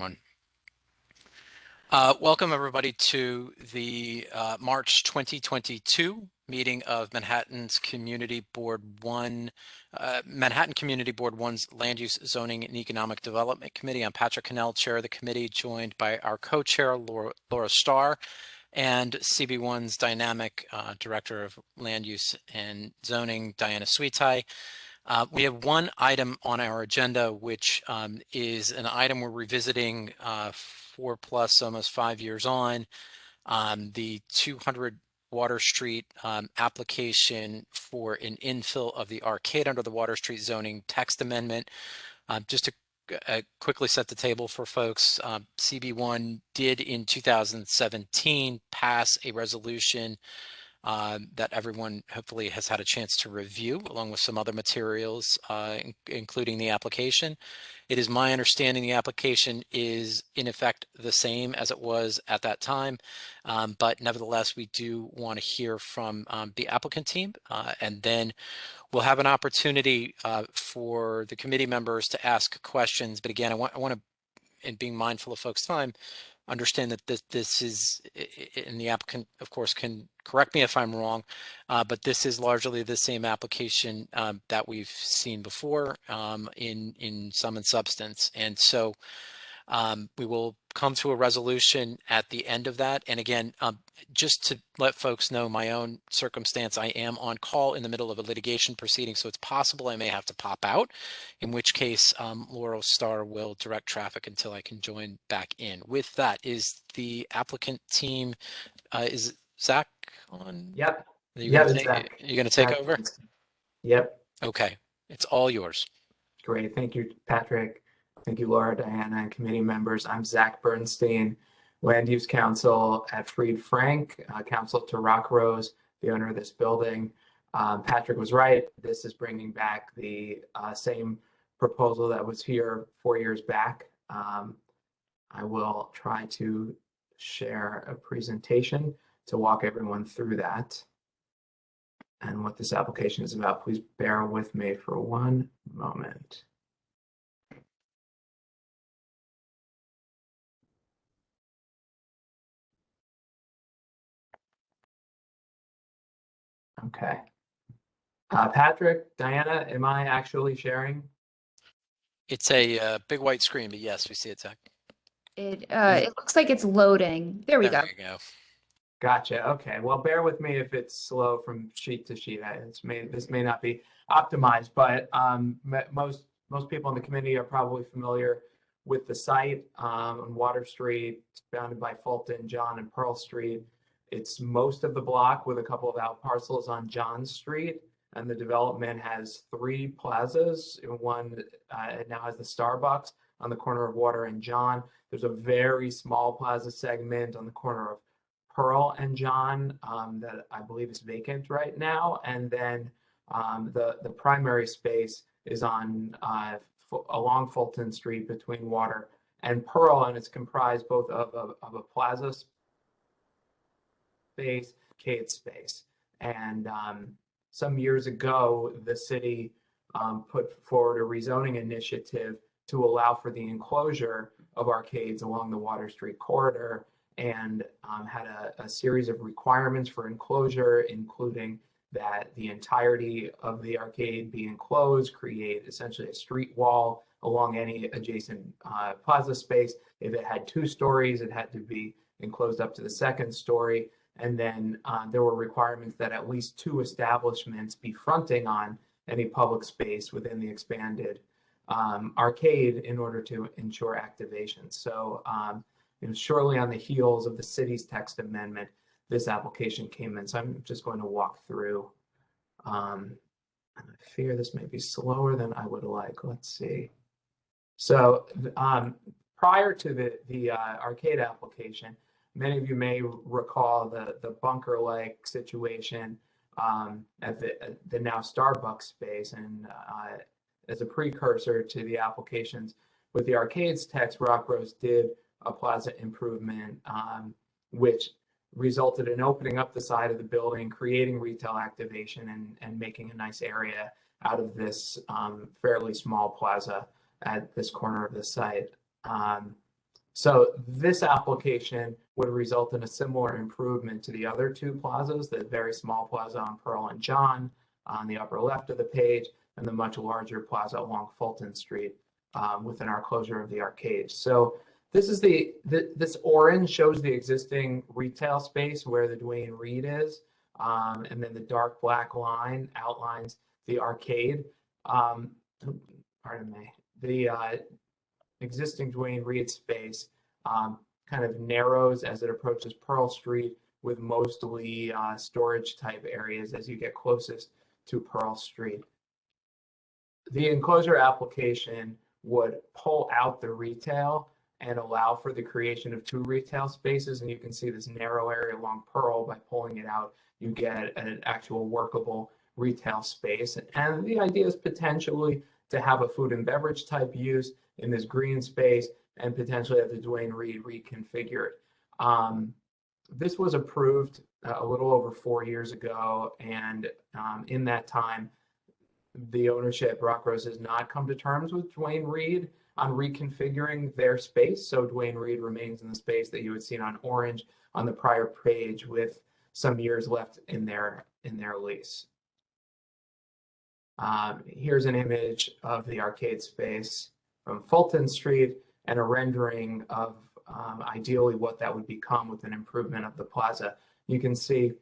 One. Welcome everybody to the March 2022 meeting of Manhattan Community Board 1's Land Use, Zoning, and Economic Development Committee. I'm Patrick Cannell, chair of the committee, joined by our co-chair, Laura Starr, and CB1's dynamic director of Land Use and Zoning, Diana Sweetai. We have one item on our agenda, which is an item we're revisiting 4+ almost 5 years on, the 200 Water Street application for an infill of the arcade under the Water Street zoning text amendment. Just to quickly set the table for folks, CB1 did in 2017 pass a resolution that everyone hopefully has had a chance to review, along with some other materials, including the application. It is my understanding the application is in effect the same as it was at that time, but nevertheless, we do want to hear from the applicant team, and then we'll have an opportunity for the committee members to ask questions. But again, I want to, and being mindful of folks' time, understand that this is, and the applicant, of course, can correct me if I'm wrong, but this is largely the same application that we've seen before in sum and substance. And so we will come to a resolution at the end of that. And again, just to let folks know my own circumstance, I am on call in the middle of a litigation proceeding, so it's possible I may have to pop out, in which case Laura Starr will direct traffic until I can join back in. With that, is the applicant team, is Zach on? Yep. Are you gonna take Zach. over? Yep. Okay, it's all yours. Great. Thank you, Patrick. Thank you, Laura, Diana, and committee members. I'm Zach Bernstein, Land Use Counsel at Fried Frank, counsel to Rock Rose, the owner of this building. Patrick was right. This is bringing back the same proposal that was here 4 years back. I will try to share a presentation to walk everyone through that and what this application is about. Please bear with me for one moment. Okay. Patrick, Diana, am I actually sharing? It's a big white screen, but yes, we see it, Zach. It looks like it's loading. There we go. There you go. Gotcha. Okay. Well, bear with me if it's slow from sheet to sheet. This may not be optimized, but most people in the committee are probably familiar with the site on Water Street, bounded by Fulton, John, and Pearl Street. It's most of the block with a couple of out parcels on John Street, and the development has 3 plazas. One it now has the Starbucks on the corner of Water and John. There's a very small plaza segment on the corner of Pearl and John that I believe is vacant right now, and then the primary space is on along Fulton Street between Water and Pearl, and it's comprised both of a plaza space, arcade space. And some years ago, the city put forward a rezoning initiative to allow for the enclosure of arcades along the Water Street corridor, and had a series of requirements for enclosure, including that the entirety of the arcade be enclosed, create essentially a street wall along any adjacent plaza space. If it had 2 stories, it had to be enclosed up to the 2nd story. And then there were requirements that at least 2 establishments be fronting on any public space within the expanded arcade in order to ensure activation. So shortly on the heels of the city's text amendment, this application came in. So I'm just going to walk through. And I fear this may be slower than I would like. Let's see. So prior to the arcade application, many of you may recall the bunker-like situation at the now Starbucks space. And as a precursor to the applications with the arcades text, Rock Rose did a plaza improvement, which resulted in opening up the side of the building, creating retail activation, and making a nice area out of this fairly small plaza at this corner of the site. So this application would result in a similar improvement to the other two plazas, the very small plaza on Pearl and John on the upper left of the page, and the much larger plaza along Fulton Street within our closure of the arcade. So this is this orange shows the existing retail space where the Duane Reade is, and then the dark black line outlines the arcade. Pardon me. The existing Duane Reade space kind of narrows as it approaches Pearl Street, with mostly storage type areas as you get closest to Pearl Street. The enclosure application would pull out the retail and allow for the creation of two retail spaces. And you can see this narrow area along Pearl. By pulling it out, you get an actual workable retail space. And the idea is potentially to have a food and beverage type use in this green space, and potentially have the Duane Reade reconfigured. This was approved a little over 4 years ago, and in that time, the ownership, Rockrose, has not come to terms with Duane Reade on reconfiguring their space. So Duane Reade remains in the space that you had seen on orange on the prior page, with some years left in their lease. Here's an image of the arcade space from Fulton Street and a rendering of ideally what that would become with an improvement of the plaza. You can see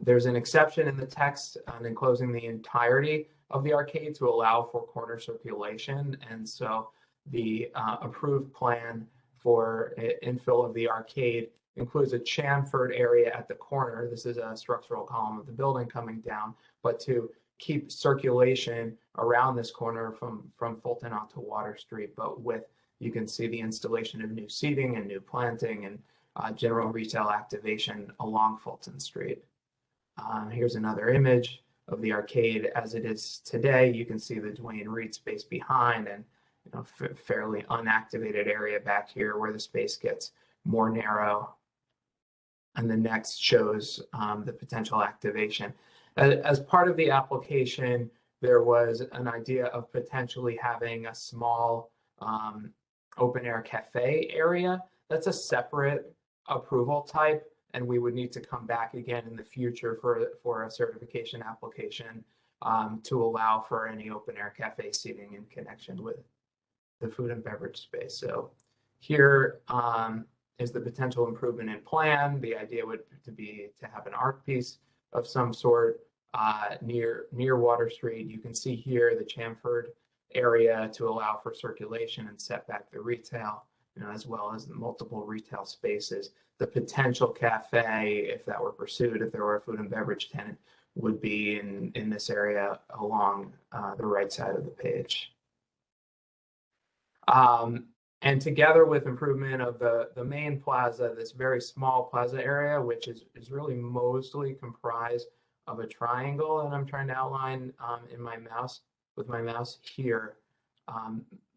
there's an exception in the text on enclosing the entirety of the arcade to allow for corner circulation. And so the approved plan for infill of the arcade includes a chamfered area at the corner. This is a structural column of the building coming down, but to keep circulation around this corner from Fulton onto Water Street, but with, you can see the installation of new seating and new planting and general retail activation along Fulton Street. Here's another image of the arcade as it is today. You can see the Duane Reade space behind, and fairly unactivated area back here where the space gets more narrow. And the next shows the potential activation. As part of the application, there was an idea of potentially having a small open air cafe area. That's a separate approval type, and we would need to come back again in the future for a certification application to allow for any open air cafe seating in connection with the food and beverage space. So here is the potential improvement in plan. The idea would be to have an art piece of some sort near Water Street. You can see here the chamfered area to allow for circulation and set back the retail, as well as the multiple retail spaces. The potential cafe, if that were pursued, if there were a food and beverage tenant, would be in this area along the right side of the page. And together with improvement of the main plaza, this very small plaza area, which is really mostly comprised of a triangle, and I'm trying to outline in my mouse with my mouse here.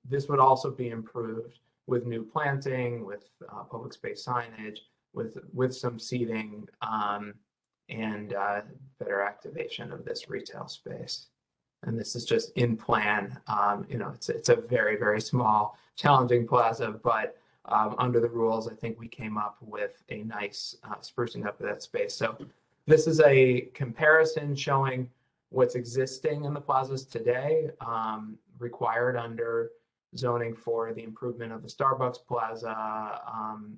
This would also be improved with new planting, with public space signage, with some seating, and better activation of this retail space. And this is just in plan. It's a very, very small, challenging plaza, but under the rules, I think we came up with a nice sprucing up of that space. So this is a comparison showing what's existing in the plazas today, required under zoning for the improvement of the Starbucks Plaza.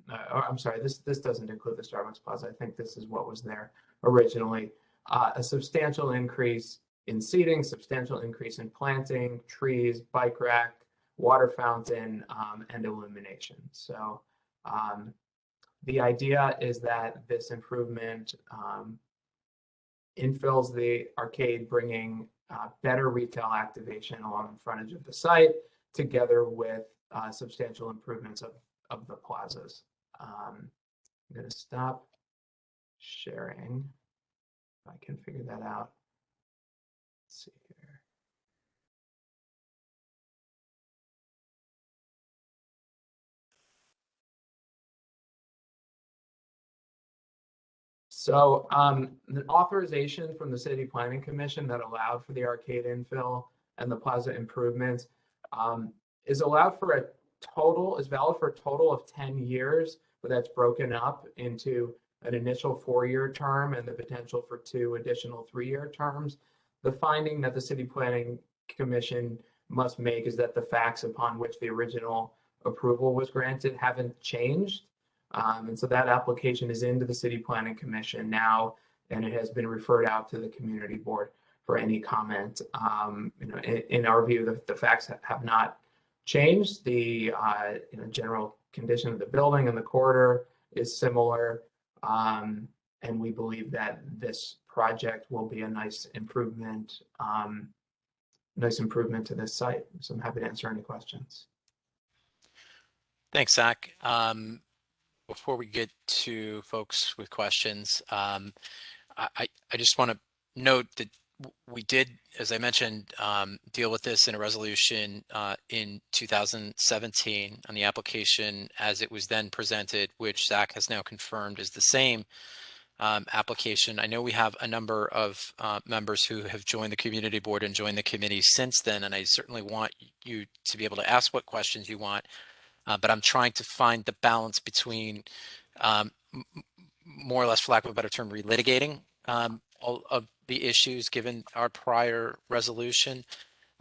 I'm sorry, this doesn't include the Starbucks Plaza. I think this is what was there originally. A substantial increase in seating, substantial increase in planting, trees, bike rack, water fountain, and illumination. So the idea is that this improvement infills the arcade, bringing better retail activation along the frontage of the site, together with substantial improvements of the plazas. I'm going to stop sharing if I can figure that out. Let's see here. So the authorization from the City Planning Commission that allowed for the arcade infill and the plaza improvements is allowed for total is valid for a total of 10 years, but that's broken up into an initial 4-year term and the potential for 2 additional 3-year terms. The finding that the City Planning Commission must make is that the facts upon which the original approval was granted haven't changed. And so that application is into the City Planning Commission now, and it has been referred out to the Community Board for any comment. In our view, the facts have not changed. The general condition of the building and the corridor is similar, and we believe that this project will be a nice improvement to this site. So I'm happy to answer any questions. Thanks, Zach. Before we get to folks with questions, I just want to note that we did, as I mentioned, deal with this in a resolution in 2017 on the application as it was then presented, which Zach has now confirmed is the same application. I know we have a number of members who have joined the community board and joined the committee since then, and I certainly want you to be able to ask what questions you want, but I'm trying to find the balance between more or less, for lack of a better term, relitigating all of the issues given our prior resolution,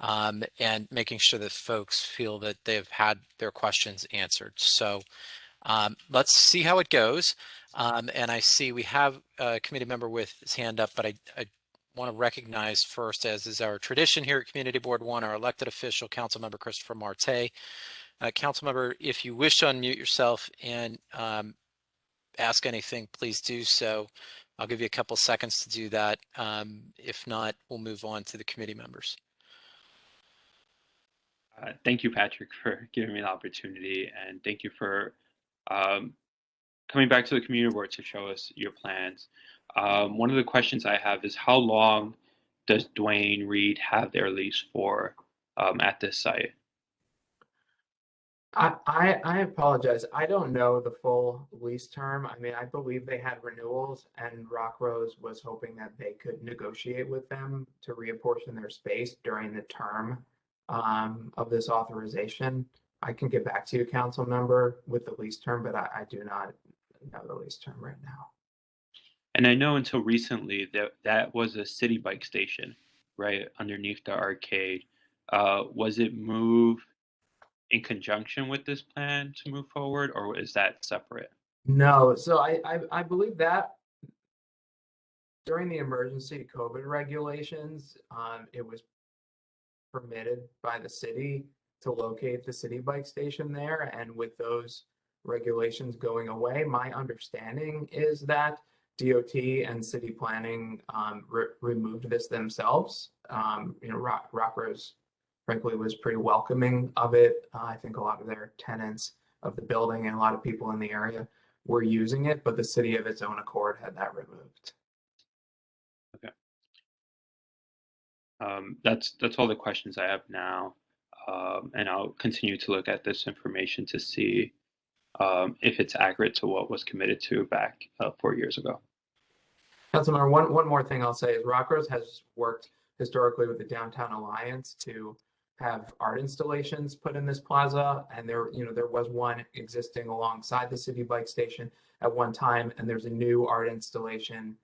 and making sure that folks feel that they've had their questions answered. So let's see how it goes. And I see we have a committee member with his hand up, but I want to recognize first, as is our tradition here at Community Board 1, our elected official, Councilmember Christopher Marte. Councilmember, if you wish to unmute yourself and ask anything, please do so. I'll give you a couple seconds to do that. If not, we'll move on to the committee members. Thank you, Patrick, for giving me the opportunity, and thank you for coming back to the community board to show us your plans. One of the questions I have is, how long does Dwayne Reed have their lease for at this site? I apologize. I don't know the full lease term. I mean, I believe they had renewals, and Rock Rose was hoping that they could negotiate with them to reapportion their space during the term of this authorization. I can get back to you, council member, with the lease term, but I do not know the lease term right now. And I know until recently that was a city bike station, right, underneath the arcade. Was it moved in conjunction with this plan to move forward, or is that separate? No, so I believe that during the emergency COVID regulations, it was permitted by the city to locate the city bike station there. And with those regulations going away, my understanding is that DOT and city planning removed this themselves. Rock Rose, frankly, was pretty welcoming of it. I think a lot of their tenants of the building and a lot of people in the area were using it, but the city of its own accord had that removed. Okay. That's all the questions I have now, and I'll continue to look at this information to see if it's accurate to what was committed to back 4 years ago. Councilmember, one more thing I'll say is Rock Rose has worked historically with the Downtown Alliance to have art installations put in this plaza, and there was one existing alongside the city bike station at one time, and there's a new art installation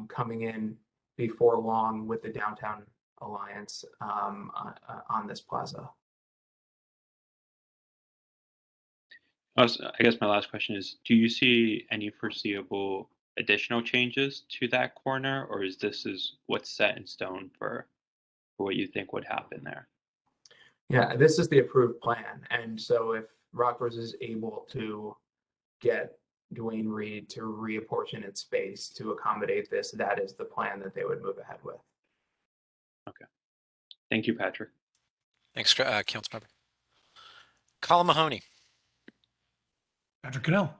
coming in before long with the Downtown Alliance on this plaza. I guess my last question is, do you see any foreseeable additional changes to that corner, or is this what's set in stone for what you think would happen there? Yeah, this is the approved plan. And so if Rock Rose is able to get Dwayne Reed to reapportion its space to accommodate this, that is the plan that they would move ahead with. Okay. Thank you, Patrick. Thanks, Councilmember. Colin Mahoney. Patrick Cannell.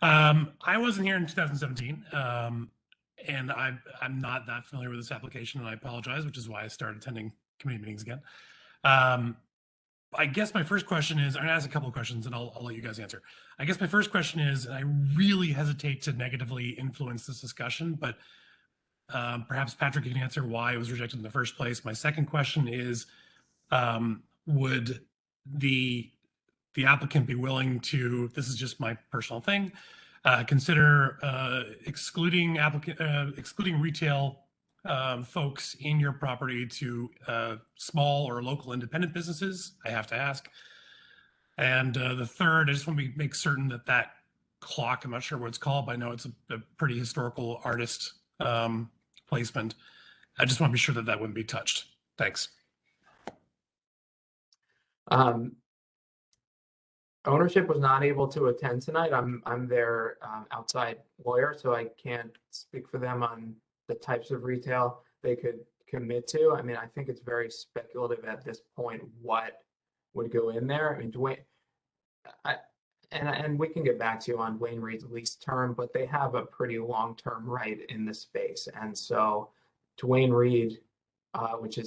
I wasn't here in 2017, and I'm not that familiar with this application, and I apologize, which is why I started attending committee meetings again. I guess my first question is, I'm gonna ask a couple of questions and I'll let you guys answer. I guess my first question is, and I really hesitate to negatively influence this discussion, but perhaps Patrick can answer why it was rejected in the first place. My second question is, would the the applicant be willing to, this is just my personal thing, consider excluding retail folks in your property to small or local independent businesses? I have to ask. And the third, I just want to make certain that that clock, I'm not sure what it's called, but I know it's a pretty historical artist placement. I just want to be sure that that wouldn't be touched. Thanks. Ownership was not able to attend tonight. I'm their outside lawyer, so I can't speak for them on the types of retail they could commit to. I mean, I think it's very speculative at this point what would go in there. I mean, Dwayne, and we can get back to you on Dwayne Reed's lease term, but they have a pretty long-term right in the space, and so Dwayne Reed, which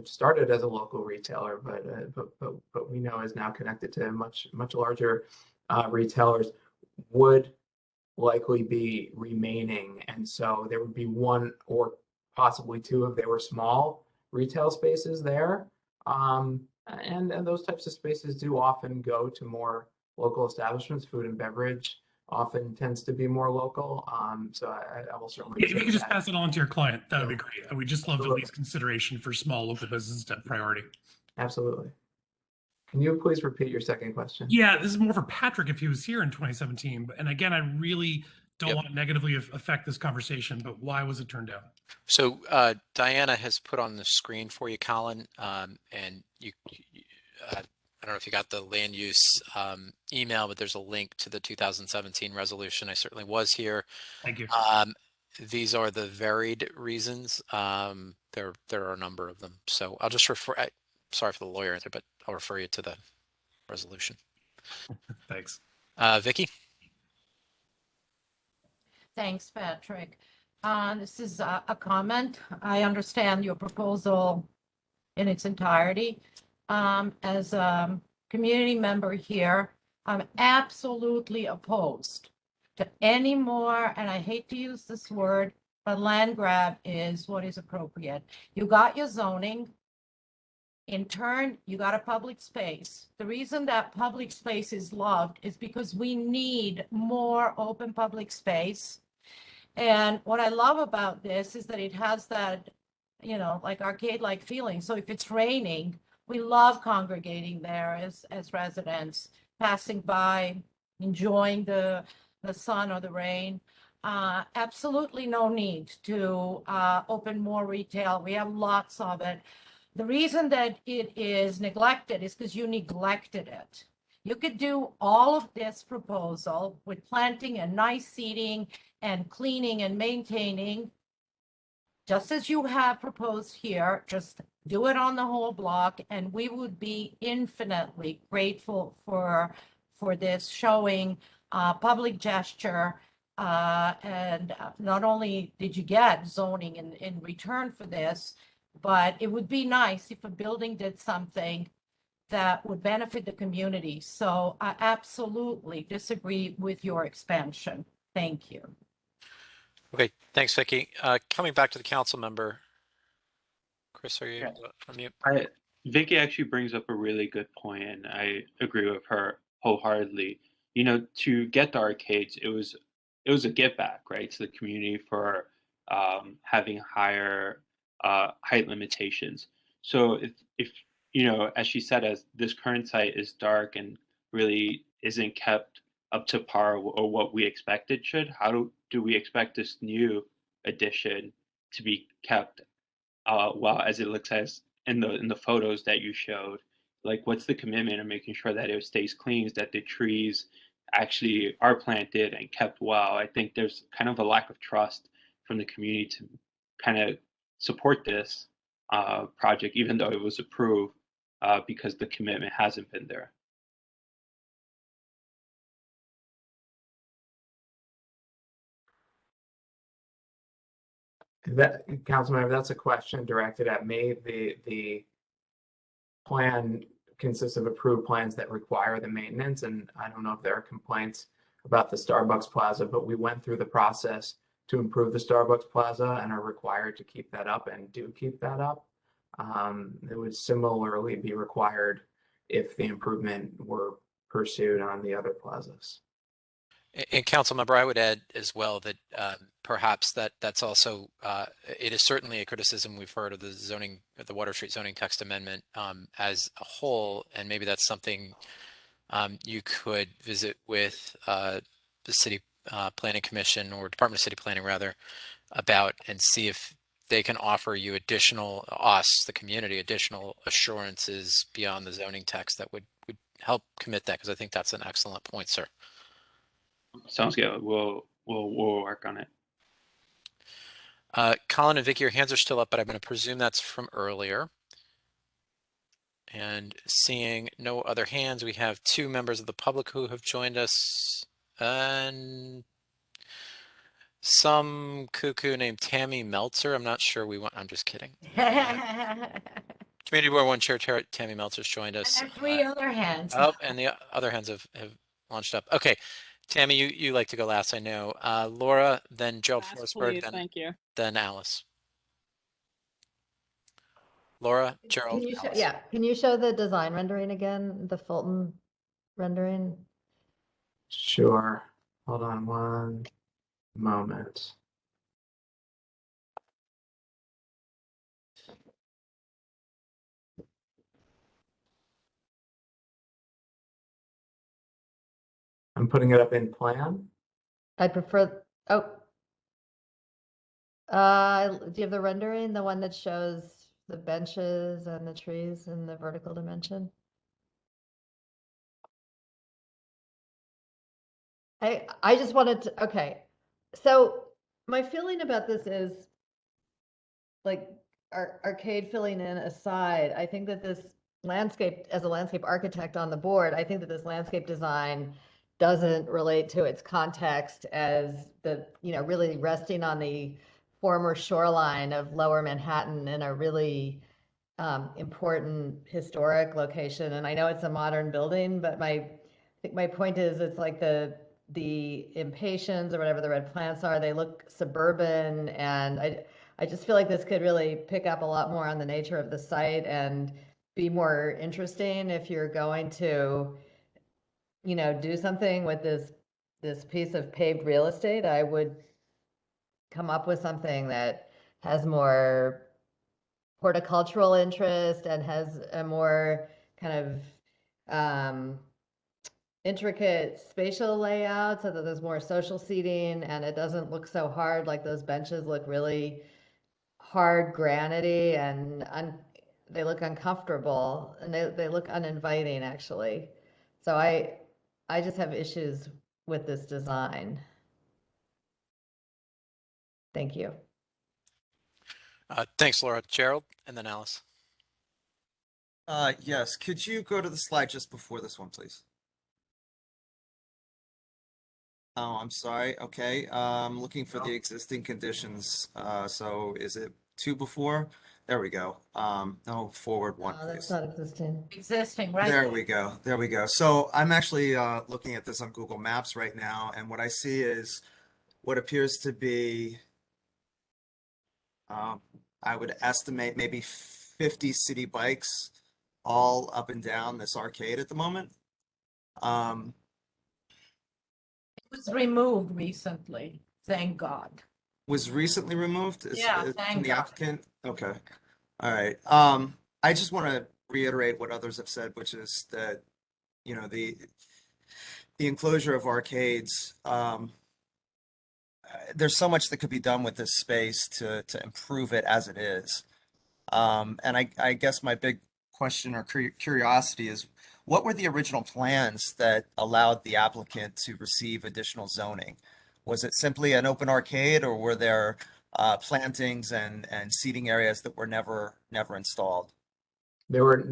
started as a local retailer, but we know is now connected to much larger retailers, would likely be remaining, and so there would be one or possibly two if they were small retail spaces there, and those types of spaces do often go to more local establishments. Food and beverage often tends to be more local. So I will certainly. If you could just pass it on to your client, that would be Yeah. great. And we just love the least consideration for small local businesses to have priority. Absolutely. Can you please repeat your second question? Yeah, this is more for Patrick if he was here in 2017. And again, I really don't want to negatively affect this conversation, but why was it turned down? So Diana has put on the screen for you, Colin, and I don't know if you got the land use email, but there's a link to the 2017 resolution. I certainly was here. Thank you. These are the varied reasons. There are a number of them. So I'll just refer. Sorry for the lawyer there, but I'll refer you to the resolution. Thanks. Vicky. Thanks, Patrick. This is a comment. I understand your proposal in its entirety. As a community member here, I'm absolutely opposed to any more, and I hate to use this word, but land grab is what is appropriate. You got your zoning. In turn, you got a public space. The reason that public space is loved is because we need more open public space. And what I love about this is that it has that, like arcade-like feeling. So if it's raining, we love congregating there as residents, passing by, enjoying the sun or the rain. Absolutely no need to open more retail. We have lots of it. The reason that it is neglected is because you neglected it. You could do all of this proposal with planting and nice seating and cleaning and maintaining, just as you have proposed here. Just do it on the whole block, and we would be infinitely grateful for this showing public gesture. And not only did you get zoning in return for this, but it would be nice if a building did something that would benefit the community. So I absolutely disagree with your expansion. Thank you. Okay, thanks, Vicky. Coming back to the council member, Chris, are you on mute? Vicky actually brings up a really good point, and I agree with her wholeheartedly. To get the arcades, it was a give back, right, to the community for having higher height limitations. So if as she said, as this current site is dark and really isn't kept up to par or what we expected should, how do we expect this new addition to be kept well as it looks as in the photos that you showed? Like, what's the commitment of making sure that it stays clean, that the trees actually are planted and kept well? I think there's kind of a lack of trust from the community to kind of support this project, even though it was approved, because the commitment hasn't been there. That, Councilmember, that's a question directed at me. The plan consists of approved plans that require the maintenance, and I don't know if there are complaints about the Starbucks Plaza, but we went through the process to improve the Starbucks Plaza and are required to keep that up and do keep that up. It would similarly be required if the improvement were pursued on the other plazas. And council member, I would add as well that perhaps that's also it is certainly a criticism we've heard of the zoning, of the Water Street zoning text amendment as a whole, and maybe that's something you could visit with the city planning commission or Department of City Planning rather about and see if they can offer you additional the community, additional assurances beyond the zoning text that would help commit that, because I think that's an excellent point, sir. Sounds good. We'll work on it. Colin and Vicky, your hands are still up, but I'm going to presume that's from earlier. And seeing no other hands, we have 2 members of the public who have joined us, and some cuckoo named Tammy Meltzer. I'm not sure we want. I'm just kidding. Community Board 1 Chair Tammy Meltzer's joined us. And 3 other hands. Oh, and the other hands have launched up. Okay, Tammy, you like to go last, I know. Laura, then Gerald Last, Forsberg, please. Thank you. then Alice. Laura, Gerald, Alice. Yeah, can you show the design rendering again, the Fulton rendering? Sure. Hold on one moment. I'm putting it up in plan. I'd prefer, do you have the rendering, the one that shows the benches and the trees in the vertical dimension? I just wanted to, okay. So my feeling about this is like arcade filling in aside, I think that this landscape, as a landscape architect on the board, I think that this landscape design doesn't relate to its context as the, really resting on the former shoreline of Lower Manhattan in a really important historic location. And I know it's a modern building, but I think my point is it's like the impatiens or whatever the red plants are, they look suburban, and I just feel like this could really pick up a lot more on the nature of the site and be more interesting if you're going to, do something with this piece of paved real estate. I would come up with something that has more horticultural interest and has a more kind of intricate spatial layout so that there's more social seating and it doesn't look so hard. Like those benches look really hard, granity, and they look uncomfortable, and they look uninviting actually. So I just have issues with this design. Thank you. Thanks, Laura. Gerald, and then Alice. Yes, could you go to the slide just before this one, please? Oh, I'm sorry. Okay, looking for the existing conditions. So is it 2 before? There we go. No, forward 1, That's please. not existing. Existing, right? There we go. There we go. So I'm actually looking at this on Google Maps right now, and what I see is what appears to be, I would estimate maybe 50 city bikes all up and down this arcade at the moment. It was removed recently, thank God. Was recently removed? Yeah, from thank the God. applicant? Okay. All right. I just want to reiterate what others have said, which is that, the enclosure of arcades, there's so much that could be done with this space to improve it as it is. And I guess my big question or curiosity is, what were the original plans that allowed the applicant to receive additional zoning? Was it simply an open arcade, or were there plantings and seating areas that were never installed? There were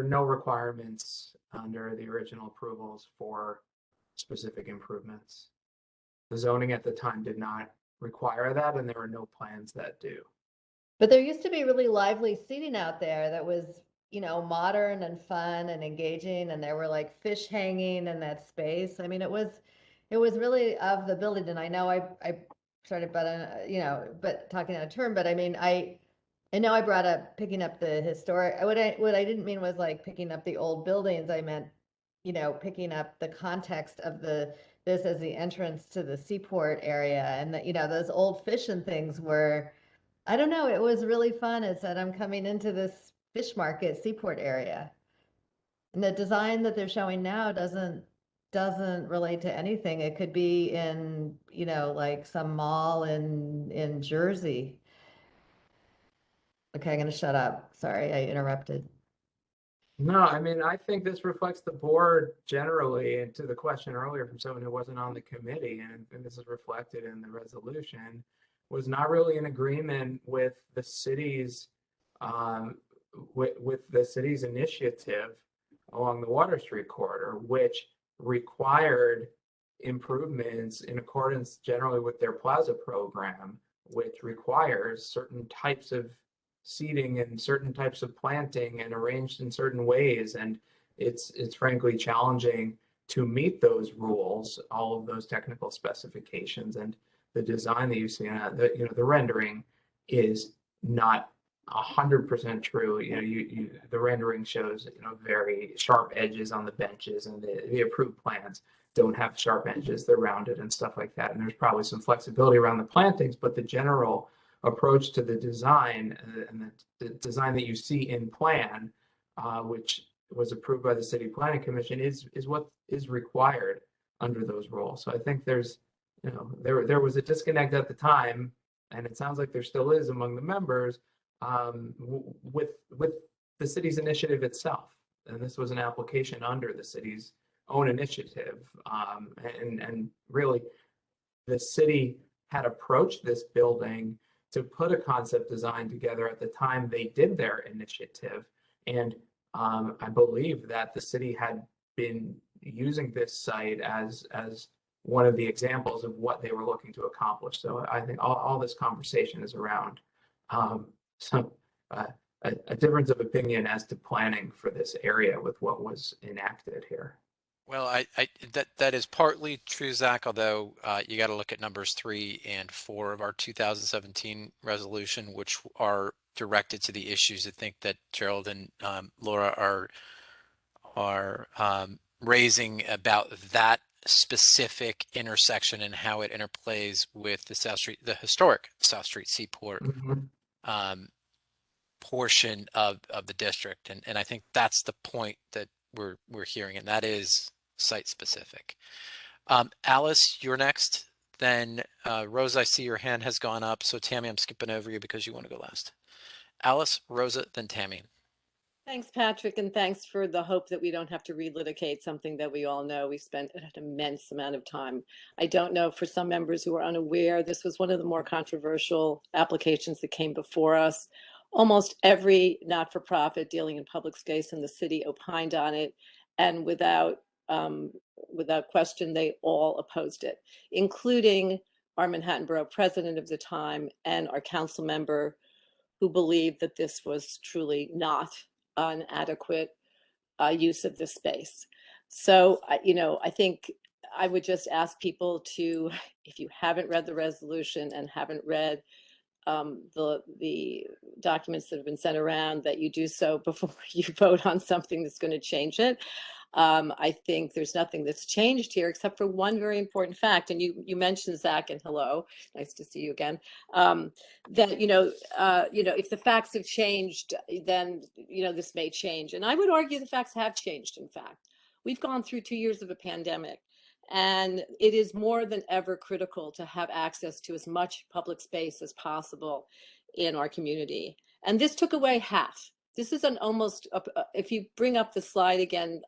no requirements under the original approvals for specific improvements. The zoning at the time did not require that, and there were no plans that do. But there used to be really lively seating out there that was, modern and fun and engaging, and there were like fish hanging in that space. I mean, it was really of the building. And I know I started, but talking out of turn. But I mean, I know I brought up picking up the historic. What I didn't mean was like picking up the old buildings. I meant, you know, picking up the context of this as the entrance to the seaport area, and that, you know, those old fish and things were, I don't know, it was really fun. It said, I'm coming into this fish market seaport area. And the design that they're showing now doesn't relate to anything. It could be in, you know, like some mall in Jersey. Okay, I'm gonna shut up. Sorry, I interrupted. No, I mean, I think this reflects the board generally, and to the question earlier from someone who wasn't on the committee, and this is reflected in the resolution, was not really in agreement with the city's with the city's initiative along the Water Street corridor, which required improvements in accordance generally with their Plaza program, which requires certain types of seeding and certain types of planting and arranged in certain ways. And it's frankly challenging to meet those rules, all of those technical specifications. And the design that you see, the rendering is not 100% true. You know, the rendering shows, you know, very sharp edges on the benches, and the approved plans don't have sharp edges. They're rounded and stuff like that. And there's probably some flexibility around the plantings, but the general approach to the design and the design that you see in plan, which was approved by the City Planning Commission, is what is required under those rules. So I think there's, you know, there was a disconnect at the time, and it sounds like there still is among the members, with the city's initiative itself. And this was an application under the city's own initiative, and really the city had approached this building to put a concept design together at the time they did their initiative. And I believe that the city had been using this site as one of the examples of what they were looking to accomplish. So I think all this conversation is around a difference of opinion as to planning for this area with what was enacted here. Well, that is partly true, Zach, although you got to look at numbers 3 and 4 of our 2017 resolution, which are directed to the issues I think that Gerald and Laura are raising about that specific intersection and how it interplays with the historic South Street Seaport portion of the district. And I think that's the point that we're hearing, and that is site specific. Alice, you're next. Then Rosa, I see your hand has gone up. So Tammy, I'm skipping over you because you want to go last. Alice, Rosa, then Tammy. Thanks, Patrick, and thanks for the hope that we don't have to relitigate something that we all know. We spent an immense amount of time. I don't know, for some members who are unaware, this was one of the more controversial applications that came before us. Almost every not-for-profit dealing in public space in the city opined on it, and without question, they all opposed it, including our Manhattan Borough president of the time and our council member, who believed that this was truly not an adequate use of this space. So, I think I would just ask people to, if you haven't read the resolution and haven't read the documents that have been sent around, that you do so before you vote on something that's going to change it. I think there's nothing that's changed here except for one very important fact. And you mentioned, Zach, and hello, nice to see you again. That if the facts have changed, then this may change. And I would argue the facts have changed. In fact, we've gone through 2 years of a pandemic, and it is more than ever critical to have access to as much public space as possible in our community. And this took away half. This is an almost, if you bring up the slide again,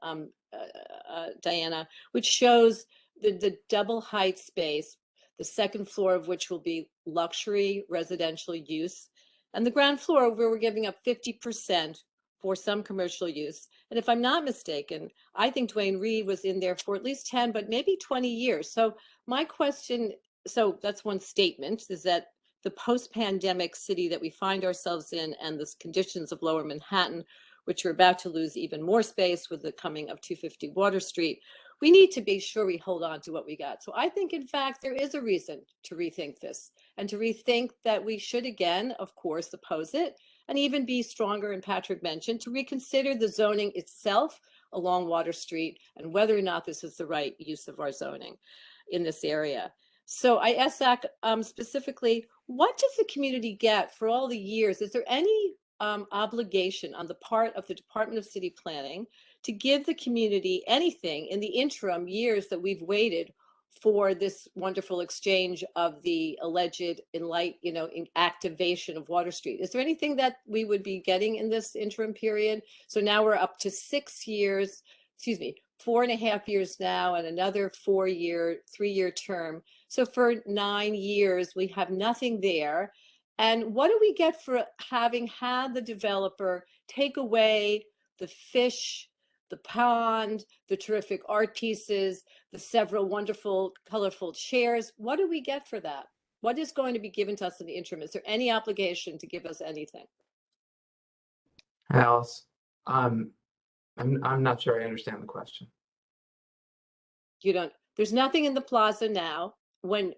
Diana, which shows the double height space, the second floor of which will be luxury residential use, and the ground floor where we're giving up 50% for some commercial use. And if I'm not mistaken, I think Dwayne Reed was in there for at least 10, but maybe 20 years. So my question, so that's one statement, is that the post-pandemic city that we find ourselves in and the conditions of Lower Manhattan, which are about to lose even more space with the coming of 250 Water Street, we need to be sure we hold on to what we got. So I think, in fact, there is a reason to rethink this and to rethink that we should, again, of course, oppose it, and even be stronger, and Patrick mentioned, to reconsider the zoning itself. along Water Street and whether or not this is the right use of our zoning in this area. So I asked Zach specifically, what does the community get for all the years? Is there any obligation on the part of the Department of City Planning to give the community anything in the interim years that we've waited for this wonderful exchange of the alleged activation of Water Street? Is there anything that we would be getting in this interim period? So now we're up to 6 years, 4.5 years now, and another 3-year term. So for 9 years, we have nothing there. And what do we get for having had the developer take away the fish, the pond, the terrific art pieces, the several wonderful, colorful chairs? What do we get for that? What is going to be given to us in the interim? Is there any obligation to give us anything? Alice, I'm not sure I understand the question. There's nothing in the plaza now. When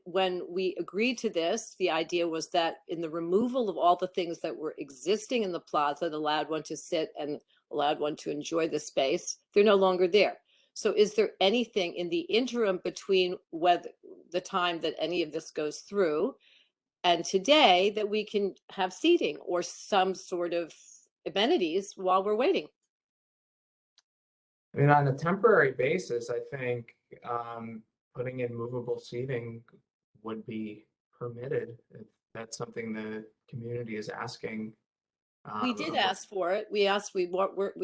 we agreed to this, the idea was that in the removal of all the things that were existing in the plaza that allowed one to sit and allowed one to enjoy the space, they're no longer there. So is there anything in the interim between the time that any of this goes through and today that we can have seating or some sort of amenities while we're waiting? I mean, on a temporary basis, I think putting in movable seating would be permitted if that's something the community is asking. We did ask for it. We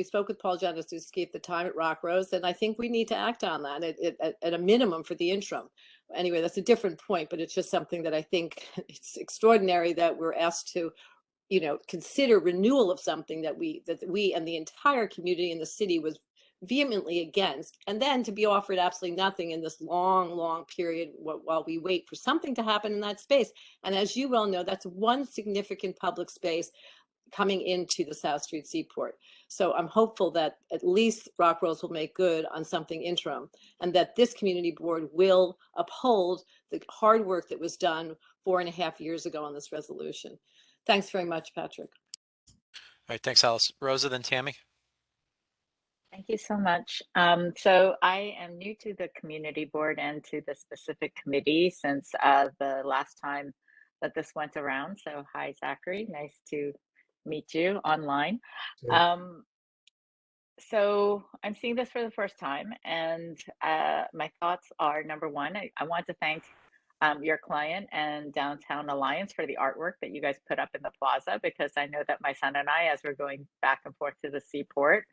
spoke with Paul Januszewski at the time at Rock Rose, and I think we need to act on that at a minimum for the interim. Anyway, that's a different point, but it's just something that I think it's extraordinary that we're asked to, consider renewal of something that we and the entire community in the city was vehemently against, and then to be offered absolutely nothing in this long period while we wait for something to happen in that space. And as you well know, that's one significant public space coming into the South Street Seaport. So I'm hopeful that at least Rock Rose will make good on something interim, and that this community board will uphold the hard work that was done 4.5 years ago on this resolution. Thanks very much, Patrick. All right, thanks, Alice. Rosa, then Tammy. Thank you so much. So I am new to the community board and to the specific committee since the last time that this went around. So hi, Zachary. Nice to meet you online. So I'm seeing this for the first time, and my thoughts are, number one, I want to thank your client and Downtown Alliance for the artwork that you guys put up in the plaza, because I know that my son and I, as we're going back and forth to the seaport,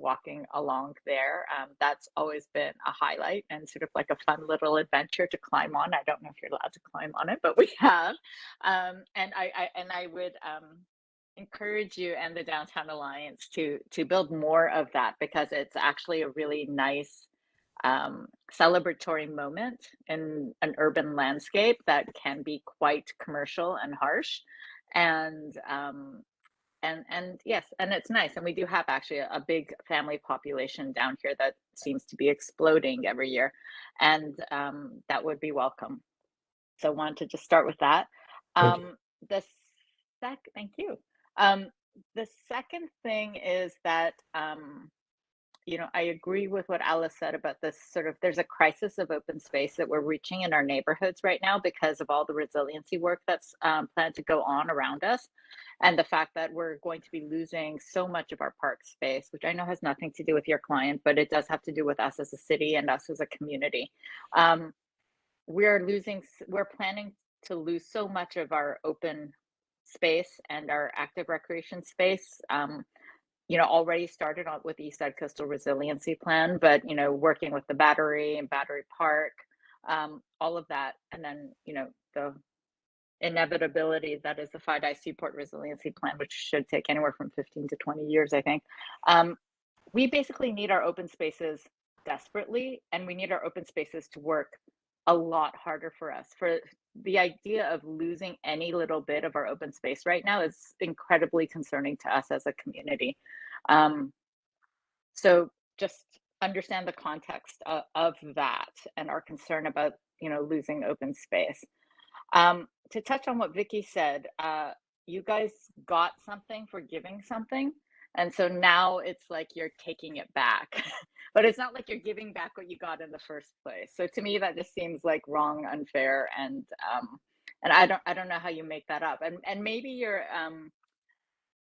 walking along there, that's always been a highlight and sort of like a fun little adventure to climb on. I don't know if you're allowed to climb on it, but we have. And I would encourage you and the Downtown Alliance to build more of that, because it's actually a really nice celebratory moment in an urban landscape that can be quite commercial and harsh. And yes, and it's nice. And we do have actually a big family population down here that seems to be exploding every year, and that would be welcome. So I wanted to just start with that. Thank you. The second thing is that I agree with what Alice said about this there's a crisis of open space that we're reaching in our neighborhoods right now because of all the resiliency work that's planned to go on around us. And the fact that we're going to be losing so much of our park space, which I know has nothing to do with your client, but it does have to do with us as a city and us as a community. We're planning to lose so much of our open space and our active recreation space. Already started on with the East Side Coastal Resiliency Plan, but working with the Battery and Battery Park, all of that, and then the inevitability that is the FIDI Seaport Resiliency Plan, which should take anywhere from 15 to 20 years, I think. We basically need our open spaces desperately, and we need our open spaces to work a lot harder for us. For the idea of losing any little bit of our open space right now is incredibly concerning to us as a community. So just understand the context of that and our concern about losing open space. To touch on what Vicky said, you guys got something for giving something. And so now it's like you're taking it back, but it's not like you're giving back what you got in the first place. So to me, that just seems like wrong, unfair, and I don't know how you make that up. And maybe your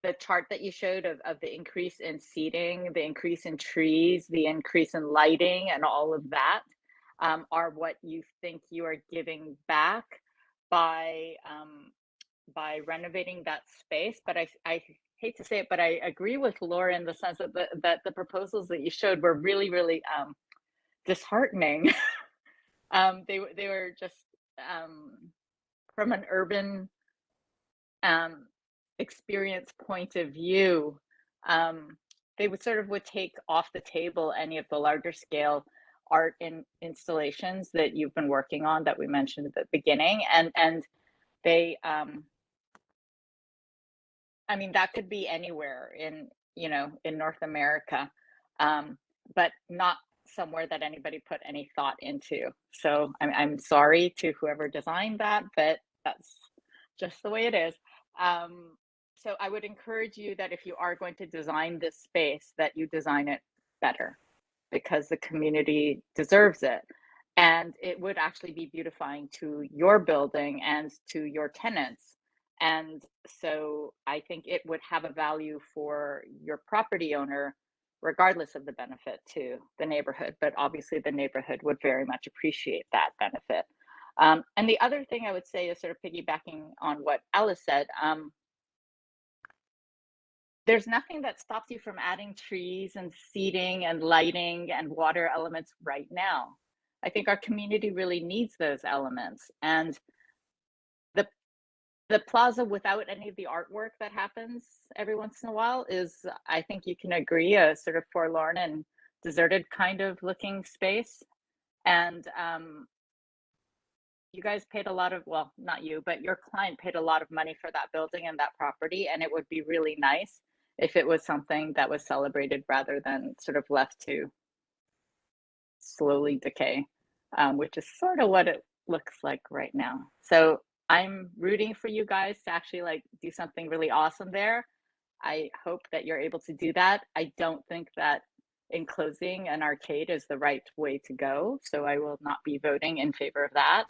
the chart that you showed of the increase in seating, the increase in trees, the increase in lighting, and all of that are what you think you are giving back by renovating that space. But I hate to say it, but I agree with Laura in the sense that the proposals that you showed were really, really disheartening. They were just from an urban experience point of view, they would take off the table any of the larger scale art installations that you've been working on that we mentioned at the beginning, and they I mean, that could be anywhere in, in North America, but not somewhere that anybody put any thought into. So I'm sorry to whoever designed that, but that's just the way it is. So I would encourage you that if you are going to design this space, that you design it better, because the community deserves it. And it would actually be beautifying to your building and to your tenants. And so I think it would have a value for your property owner, regardless of the benefit to the neighborhood. But obviously, the neighborhood would very much appreciate that benefit. And the other thing I would say is sort of piggybacking on what Alice said. There's nothing that stops you from adding trees and seating and lighting and water elements right now. I think our community really needs those elements. And the plaza, without any of the artwork that happens every once in a while, is, I think you can agree, a sort of forlorn and deserted kind of looking space. And you guys paid a lot of, well, not you, but your client paid a lot of money for that building and that property. And it would be really nice if it was something that was celebrated rather than sort of left to slowly decay, which is sort of what it looks like right now. So I'm rooting for you guys to actually like do something really awesome there. I hope that you're able to do that. I don't think that enclosing an arcade is the right way to go, so I will not be voting in favor of that.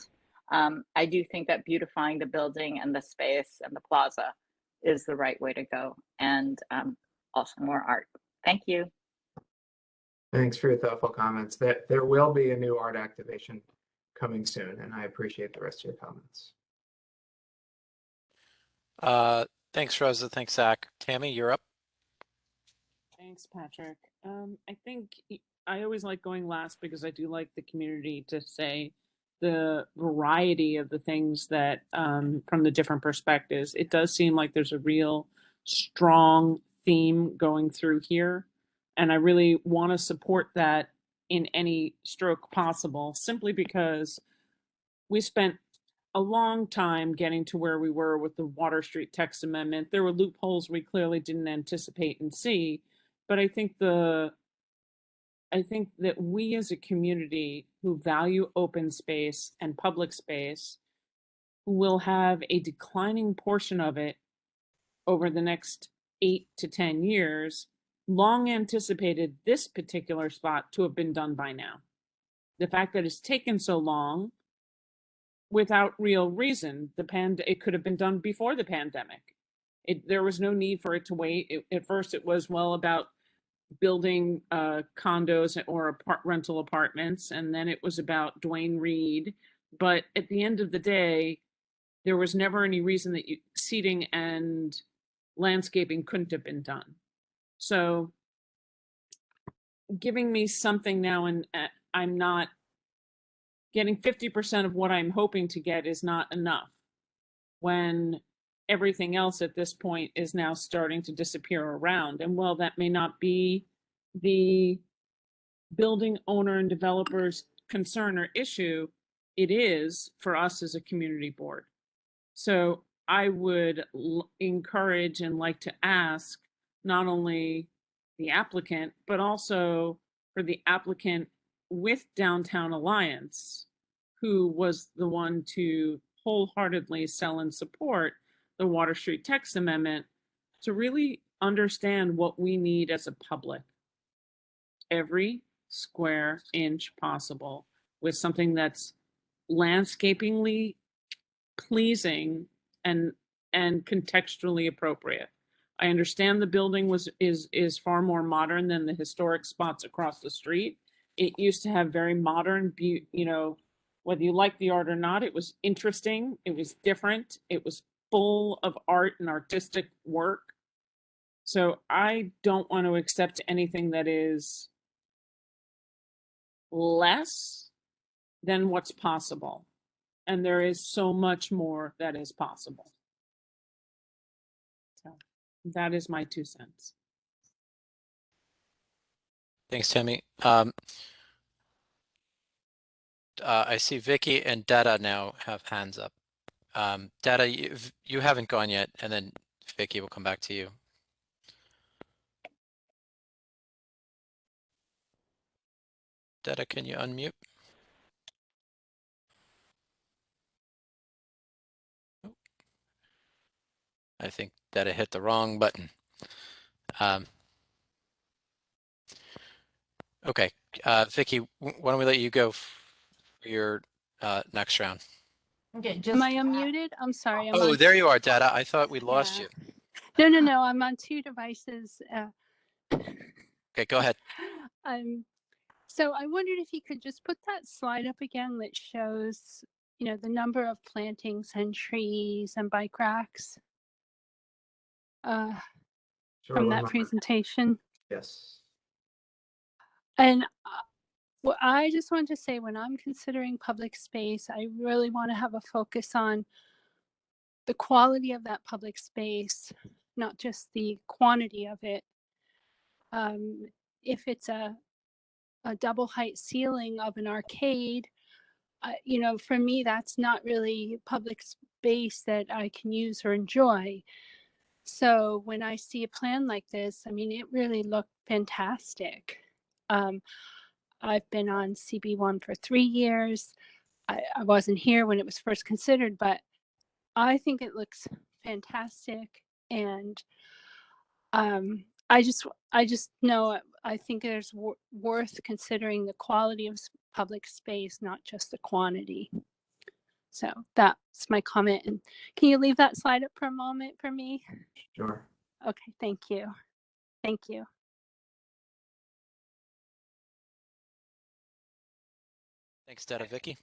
I do think that beautifying the building and the space and the plaza is the right way to go, and also more art. Thank you. Thanks for your thoughtful comments. There will be a new art activation coming soon, and I appreciate the rest of your comments. Thanks, Rosa. Thanks, Zach. Tammy, you're up. Thanks, Patrick. I think I always like going last because I do like the community to say the variety of the things that from the different perspectives. It does seem like there's a real strong theme going through here. And I really want to support that in any stroke possible, simply because we spent a long time getting to where we were with the Water Street text amendment. There were loopholes we clearly didn't anticipate and see, but I think that we as a community who value open space and public space will have a declining portion of it over the next 8 to 10 years, long anticipated this particular spot to have been done by now. The fact that it's taken so long without real reason, it could have been done before the pandemic. There was no need for it to wait. At first it was about building condos or rental apartments, and then it was about Dwayne Reed. But at the end of the day, there was never any reason that seating and landscaping couldn't have been done. So giving me something now, and I'm not getting 50% of what I'm hoping to get is not enough when everything else at this point is now starting to disappear around. And while that may not be the building owner and developer's concern or issue, it is for us as a community board. So I would encourage and like to ask not only the applicant, but also for the applicant with Downtown Alliance, who was the one to wholeheartedly sell and support the Water Street text amendment, to really understand what we need as a public. Every square inch possible with something that's landscapingly pleasing and contextually appropriate. I understand the building is far more modern than the historic spots across the street. It used to have very modern, whether you like the art or not, it was interesting, it was different, it was full of art and artistic work. So I don't want to accept anything that is less than what's possible. And there is so much more that is possible. So that is my 2 cents. Thanks, Tammy. I see Vicky and Dada now have hands up. Dada, you haven't gone yet, and then Vicky will come back to you. Dada, can you unmute? I think Dada hit the wrong button. Okay, Vicky, why don't we let you go for your next round? Okay, Am just I unmuted? I'm sorry. I'm Oh, on. there you are, Dada. I thought we lost Yeah. you. No. I'm on 2 devices. Okay, go ahead. So I wondered if you could just put that slide up again that shows, the number of plantings and trees and bike racks Sure, from one that moment. presentation. Yes. And well, I just want to say, when I'm considering public space, I really want to have a focus on the quality of that public space, not just the quantity of it. If it's a double height ceiling of an arcade, for me, that's not really public space that I can use or enjoy. So when I see a plan like this, I mean, it really looked fantastic. I've been on CB1 for 3 years. I wasn't here when it was first considered, but I think it looks fantastic. And I just know, I think there's worth considering the quality of public space, not just the quantity. So that's my comment. And can you leave that slide up for a moment for me? Sure. Okay, thank you. Thank you. Thanks, Dada. Vicky?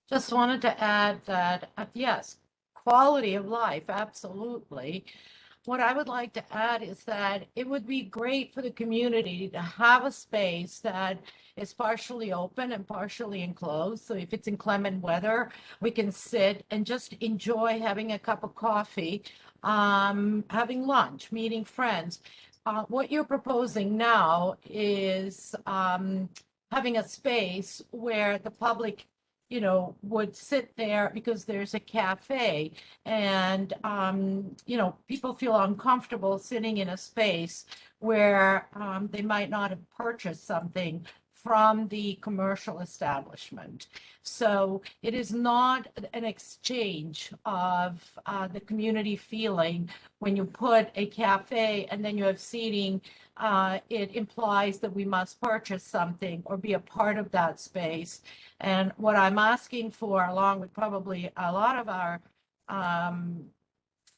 Just wanted to add that, yes, quality of life, absolutely. What I would like to add is that it would be great for the community to have a space that is partially open and partially enclosed. So if it's inclement weather, we can sit and just enjoy having a cup of coffee, having lunch, meeting friends. What you're proposing now is having a space where the public would sit there because there's a cafe, and people feel uncomfortable sitting in a space where they might not have purchased something from the commercial establishment. So it is not an exchange of the community feeling. When you put a cafe and then you have seating, it implies that we must purchase something or be a part of that space. And what I'm asking for, along with probably a lot of our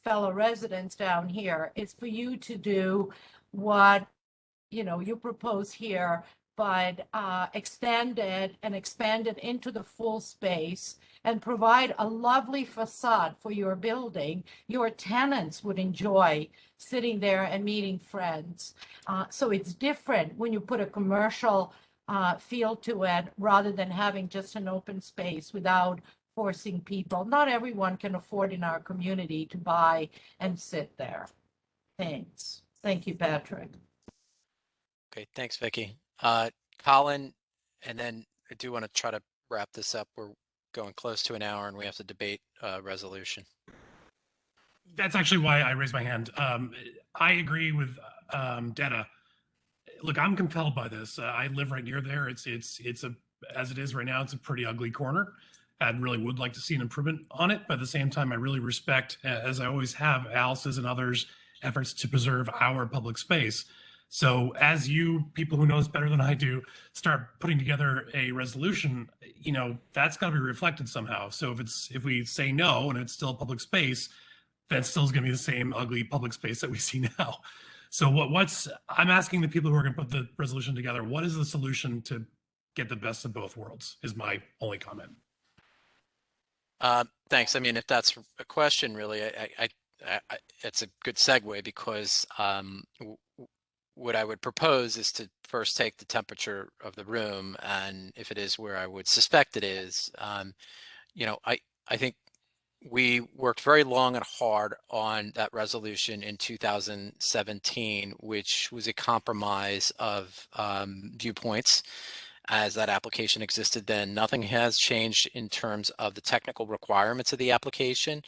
fellow residents down here, is for you to do what you propose here, but extend it and expand it into the full space and provide a lovely facade for your building. Your tenants would enjoy sitting there and meeting friends. So it's different when you put a commercial feel to it rather than having just an open space without forcing people. Not everyone can afford in our community to buy and sit there. Thanks. Thank you, Patrick. Okay, thanks, Vicky. Colin, and then I do want to try to wrap this up. We're going close to an hour and we have to debate resolution. That's actually why I raised my hand. I agree with Detta. Look, I'm compelled by this. I live right near there. It's as it is right now, it's a pretty ugly corner. I really would like to see an improvement on it, but at the same time, I really respect, as I always have, Alice's and others, efforts to preserve our public space. So as you people who know this better than I do start putting together a resolution, that's got to be reflected somehow. So if we say no and it's still public space, that still is going to be the same ugly public space that we see now. So I'm asking the people who are going to put the resolution together, what is the solution to get the best of both worlds is my only comment. Thanks. I mean, if that's a question, really, it's a good segue because what I would propose is to first take the temperature of the room, and if it is where I would suspect it is, I think we worked very long and hard on that resolution in 2017, which was a compromise of viewpoints as that application existed then. Nothing has changed in terms of the technical requirements of the application.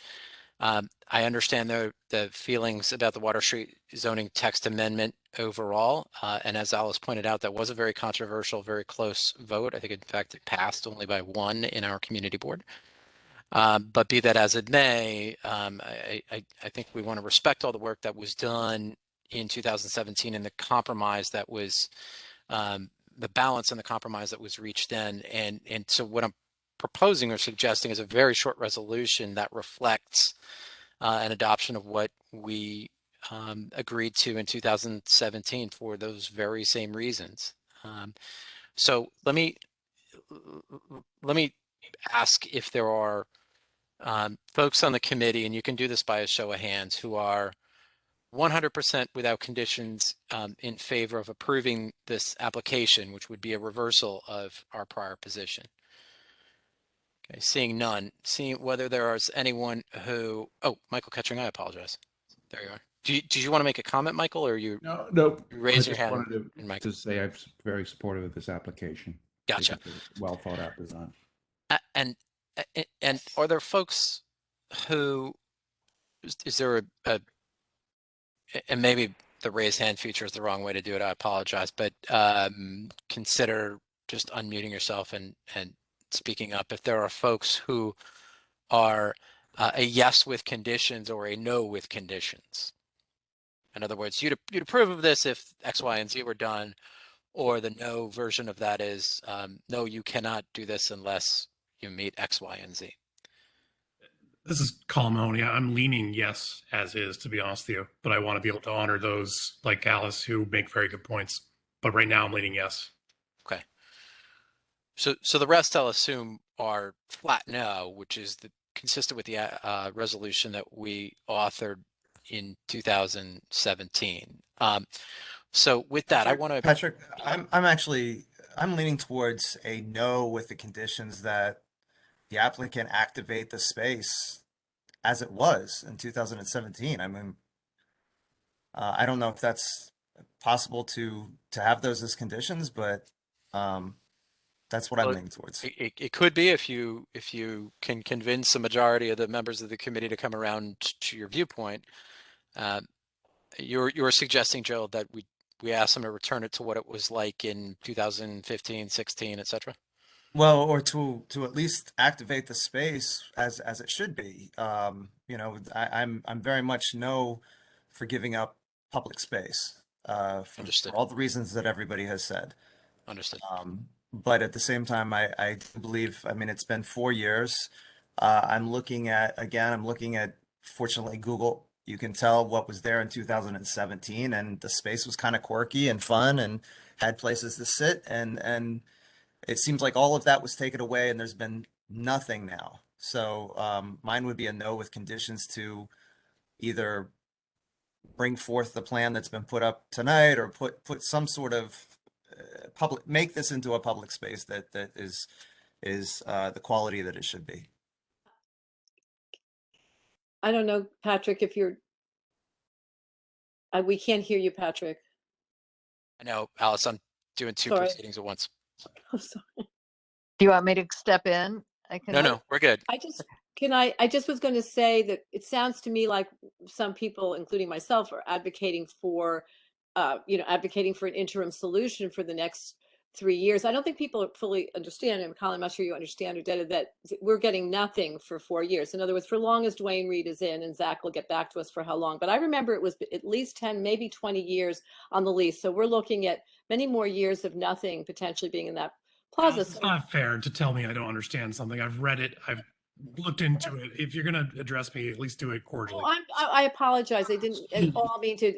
I understand the feelings about the Water Street zoning text amendment overall. And as Alice pointed out, that was a very controversial, very close vote. I think, in fact, it passed only by 1 in our community board. But be that as it may, I think we want to respect all the work that was done in 2017 and the compromise that was the balance and the compromise that was reached then. And so what I'm proposing or suggesting is a very short resolution that reflects an adoption of what we agreed to in 2017 for those very same reasons. So let me ask if there are folks on the committee, and you can do this by a show of hands, who are 100% without conditions in favor of approving this application, which would be a reversal of our prior position. Okay, seeing none. Seeing whether there is anyone who, Michael Ketchering, I apologize. There you are. Did you want to make a comment, Michael, or you? No. Raise your I just hand. wanted to say I'm very supportive of this application. Gotcha. Well thought out design. And are there folks who, is there a and maybe the raise hand feature is the wrong way to do it, I apologize, but consider just unmuting yourself and speaking up if there are folks who are a yes with conditions or a no with conditions. In other words, you'd approve of this if X, Y, and Z were done, or the no version of that is no, you cannot do this unless you meet X, Y, and Z. This is Colin Mahoney. I'm leaning yes as is, to be honest with you, but I want to be able to honor those like Alice who make very good points. But right now I'm leaning yes. Okay. So the rest I'll assume are flat no, which is consistent with the resolution that we authored in 2017. So with that, I want to. Patrick, I'm leaning towards a no with the conditions that the applicant activate the space as it was in 2017. I mean, I don't know if that's possible to have those as conditions, but that's what I'm leaning towards. It could be if you can convince the majority of the members of the committee to come around to your viewpoint. You're suggesting, Joe, that we ask them to return it to what it was like in 2015, 16, etc. Well, or to at least activate the space as it should be. I'm very much no for giving up public space for all the reasons that everybody has said. Understood. But at the same time, I believe, I mean, it's been 4 years. I'm looking at fortunately, Google. You can tell what was there in 2017, and the space was kind of quirky and fun and had places to sit, and it seems like all of that was taken away and there's been nothing now. So mine would be a no with conditions to either bring forth the plan that's been put up tonight or put some sort of make this into a public space that is the quality that it should be. I don't know, Patrick, if you're, we can't hear you, Patrick. I know, Alice, I'm doing two proceedings at once. I'm sorry. Do you want me to step in? I can. No, we're good. I just was going to say that it sounds to me like some people, including myself, are advocating for, advocating for an interim solution for the next 3 years. I don't think people fully understand, and Colin, I'm not sure you understand, or that we're getting nothing for 4 years. In other words, for long as Dwayne Reed is in, and Zach will get back to us for how long, but I remember it was at least 10, maybe 20 years on the lease. So we're looking at many more years of nothing potentially being in that plaza. It's not fair to tell me I don't understand something. I've read it. I've looked into it. If you're going to address me, at least do it cordially. I apologize. I didn't at all mean to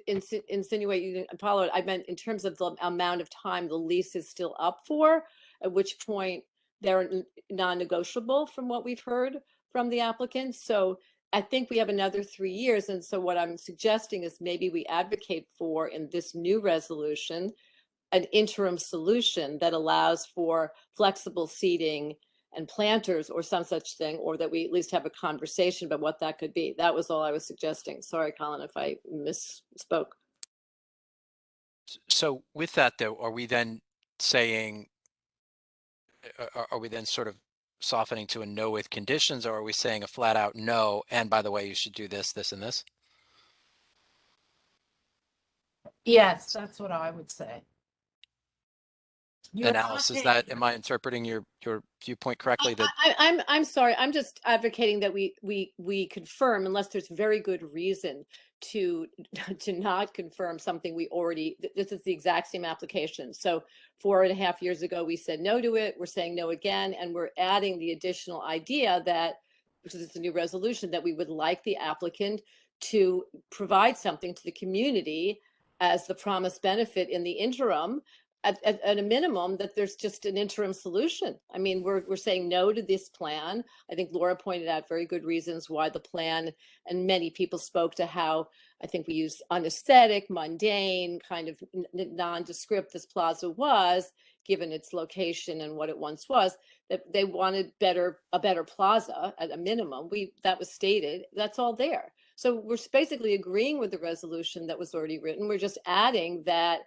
insinuate you didn't apologize. I meant in terms of the amount of time the lease is still up for, at which point they're non-negotiable from what we've heard from the applicants. So I think we have another 3 years. And so what I'm suggesting is maybe we advocate for in this new resolution an interim solution that allows for flexible seating and planters or some such thing, or that we at least have a conversation about what that could be. That was all I was suggesting. Sorry, Colin, if I misspoke. So with that though, are we then saying, are we then sort of softening to a no with conditions, or are we saying a flat out no, and by the way, you should do this, this, and this? Yes, that's what I would say. You're not Alice, is saying- that, am I interpreting your viewpoint correctly? That I'm sorry. I'm just advocating that we confirm, unless there's very good reason to not confirm something we already. This is the exact same application. So 4.5 years ago, we said no to it. We're saying no again, and we're adding the additional idea that, which is a new resolution, that we would like the applicant to provide something to the community as the promised benefit in the interim. At a minimum, that there's just an interim solution. I mean, we're saying no to this plan. I think Laura pointed out very good reasons why the plan, and many people spoke to how I think we used unaesthetic, mundane, kind of nondescript this plaza was, given its location and what it once was, that they wanted a better plaza at a minimum. That was stated. That's all there. So we're basically agreeing with the resolution that was already written. We're just adding that,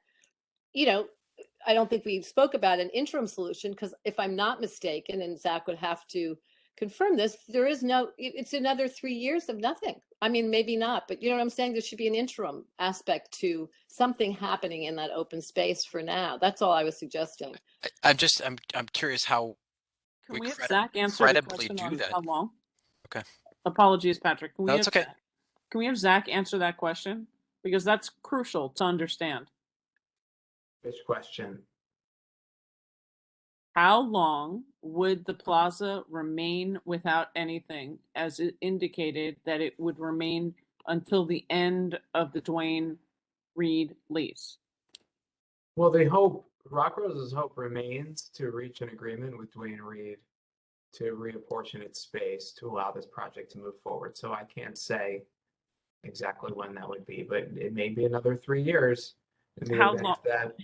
I don't think we spoke about an interim solution, because if I'm not mistaken, and Zach would have to confirm this, it's another 3 years of nothing. I mean, maybe not, but you know what I'm saying? There should be an interim aspect to something happening in that open space for now. That's all I was suggesting. I'm curious how Can we have credib- Zach answer the credibly question do on that. how long? Okay. Apologies, Patrick. Can we No, have it's okay. Can we have Zach answer that question? Because that's crucial to understand. Which question? How long would the plaza remain without anything, as it indicated that it would remain until the end of the Dwayne Reed lease? Well, Rock Rose's hope remains to reach an agreement with Dwayne Reed to reapportion its space to allow this project to move forward. So I can't say exactly when that would be, but it may be another 3 years in the How event long? that.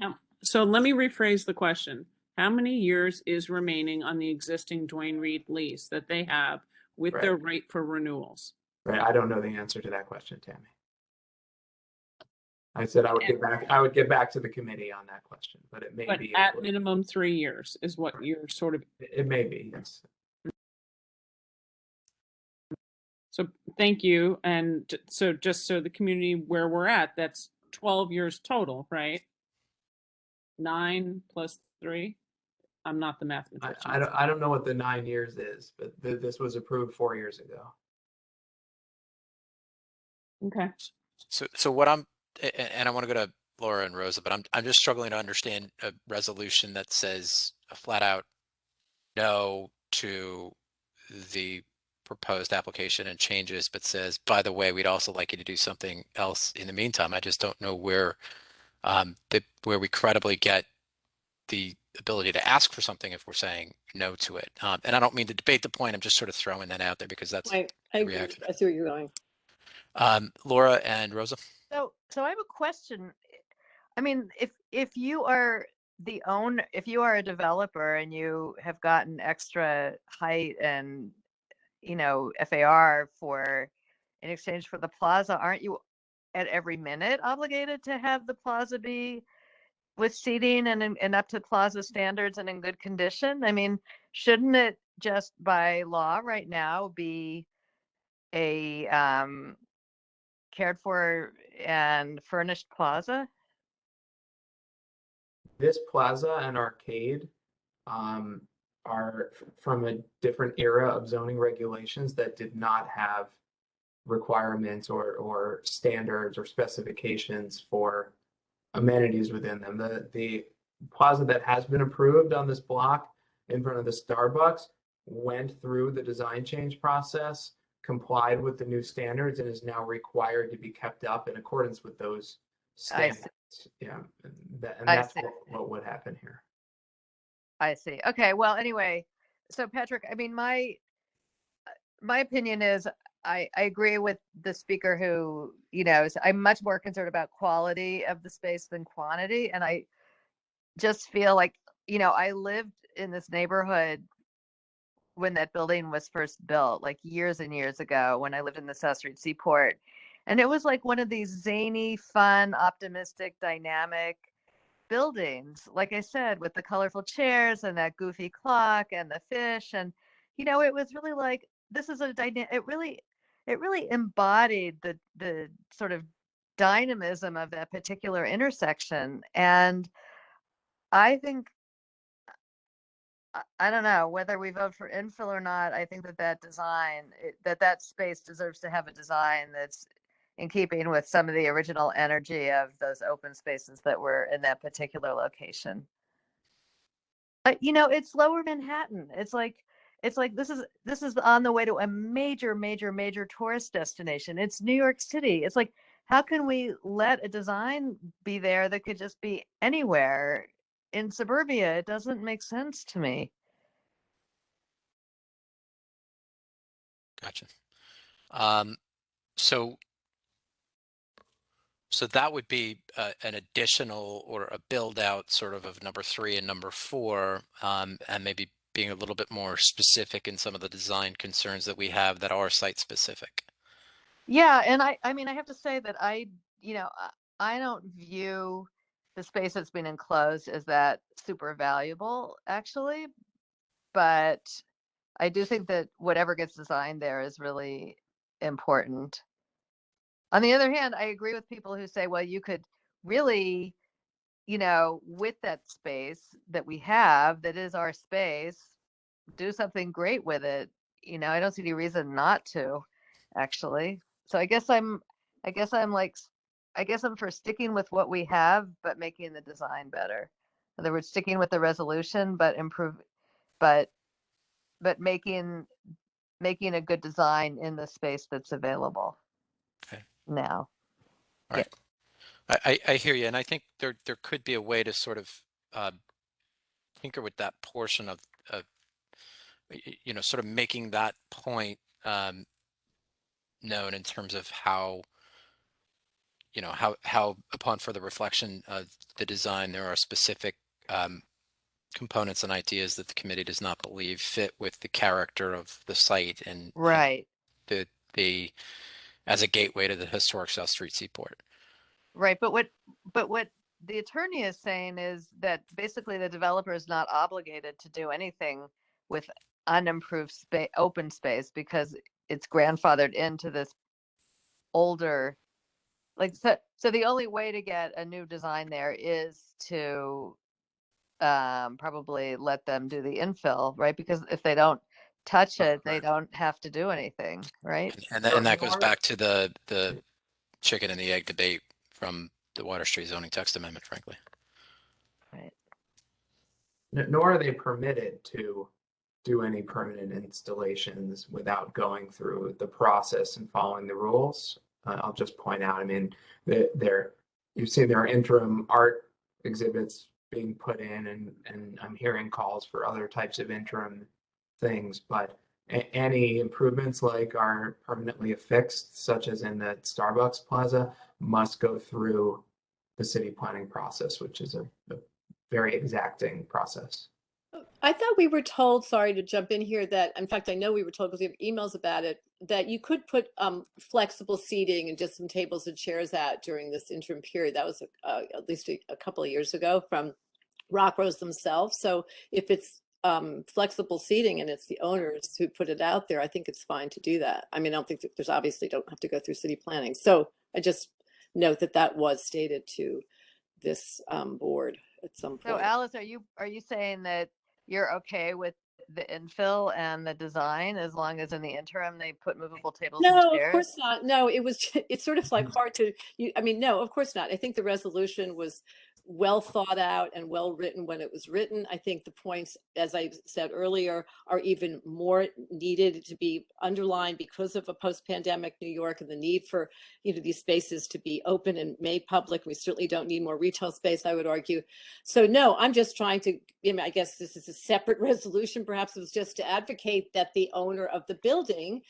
So let me rephrase the question. How many years is remaining on the existing Dwayne Reed lease that they have with Right. their right for renewals? Right, I don't know the answer to that question, Tammy. I said I would get back to the committee on that question, but it may But be. at minimum 3 years is what you're sort of. It may be, yes. So thank you. And so just so the community where we're at, that's 12 years total, right? 9 plus 3. I'm not the mathematician. I don't know what the 9 years is, but this was approved 4 years ago. Okay. So what and I want to go to Laura and Rosa, but I'm just struggling to understand a resolution that says a flat out no to the proposed application and changes, but says, by the way, we'd also like you to do something else in the meantime. I just don't know where where we credibly get the ability to ask for something if we're saying no to it. And I don't mean to debate the point. I'm just sort of throwing that out there because that's I agree. reaction. I see where you're going. Laura and Rosa. So I have a question. I mean, if you are if you are a developer and you have gotten extra height and FAR in exchange for the plaza, aren't you at every minute obligated to have the plaza be with seating and up to plaza standards and in good condition? I mean, shouldn't it just by law right now be a cared for and furnished plaza? this plaza and arcade are from a different era of zoning regulations that did not have requirements or standards or specifications for amenities within them. The plaza that has been approved on this block in front of the Starbucks went through the design change process, complied with the new standards, and is now required to be kept up in accordance with those I see. standards. Yeah, and I that's see. what would happen here. I see. Okay. Well, anyway, so Patrick, I mean, my opinion is I agree with the speaker who, I'm much more concerned about quality of the space than quantity. And I just feel like, I lived in this neighborhood when that building was first built, like years and years ago, when I lived in the South Street Seaport. And it was like one of these zany, fun, optimistic, dynamic buildings, like I said, with the colorful chairs and that goofy clock and the fish. And, it was really like, this is a dynamic, it really embodied the sort of dynamism of that particular intersection. And I think, I don't know whether we vote for infill or not. I think that design, that space deserves to have a design that's in keeping with some of the original energy of those open spaces that were in that particular location. It's Lower Manhattan. It's like this is on the way to a major, major, major tourist destination. It's New York City. It's like, how can we let a design be there that could just be anywhere in suburbia? It doesn't make sense to me. Gotcha. So that would be an additional or a build out sort of number 3 and number 4, and maybe being a little bit more specific in some of the design concerns that we have that are site specific. Yeah, and I mean, I have to say that I don't view the space that's been enclosed as that super valuable, actually. But I do think that whatever gets designed there is really important. On the other hand, I agree with people who say, well, you could really, with that space that we have, that is our space, do something great with it. I don't see any reason not to, actually. So I guess I'm for sticking with what we have, but making the design better. In other words, sticking with the resolution, but but making a good design in the space that's available. Okay. Now. All right. I hear you, and I think there could be a way to sort of tinker with that portion of sort of making that point known in terms of how how upon further reflection of the design, there are specific components and ideas that the committee does not believe fit with the character of the site and Right. the as a gateway to the historic South Street Seaport. Right. But what the attorney is saying is that basically the developer is not obligated to do anything with unimproved open space because it's grandfathered into this older, so the only way to get a new design there is to probably let them do the infill, right? Because if they don't touch it, they don't have to do anything, right? And that goes back to the chicken and the egg debate from the Water Street zoning text amendment, frankly. Right. Nor are they permitted to do any permanent installations without going through the process and following the rules. I'll just point out, I mean, you've seen there are interim art exhibits being put in, and I'm hearing calls for other types of interim things, but any improvements like are permanently affixed, such as in the Starbucks Plaza, must go through the city planning process, which is a very exacting process. I thought we were told, sorry to jump in here, that in fact, I know we were told because we have emails about it, that you could put flexible seating and just some tables and chairs out during this interim period. That was at least a couple of years ago from Rockrose themselves. So if it's flexible seating and it's the owners who put it out there, I think it's fine to do that. I mean, I don't think there's obviously don't have to go through city planning. So I just note that was stated to this board. at some So point. Alice, are you saying that you're okay with the infill and the design as long as in the interim they put movable tables and No, of chairs? course not. No, it was, it's sort of like hard to, I mean, no, of course not. I think the resolution was well thought out and well written when it was written. I think the points, as I said earlier, are even more needed to be underlined because of a post-pandemic New York and the need for, these spaces to be open and made public. We certainly don't need more retail space, I would argue. So no, I'm just trying to, I guess this is a separate resolution. Perhaps it was just to advocate that the owner of the building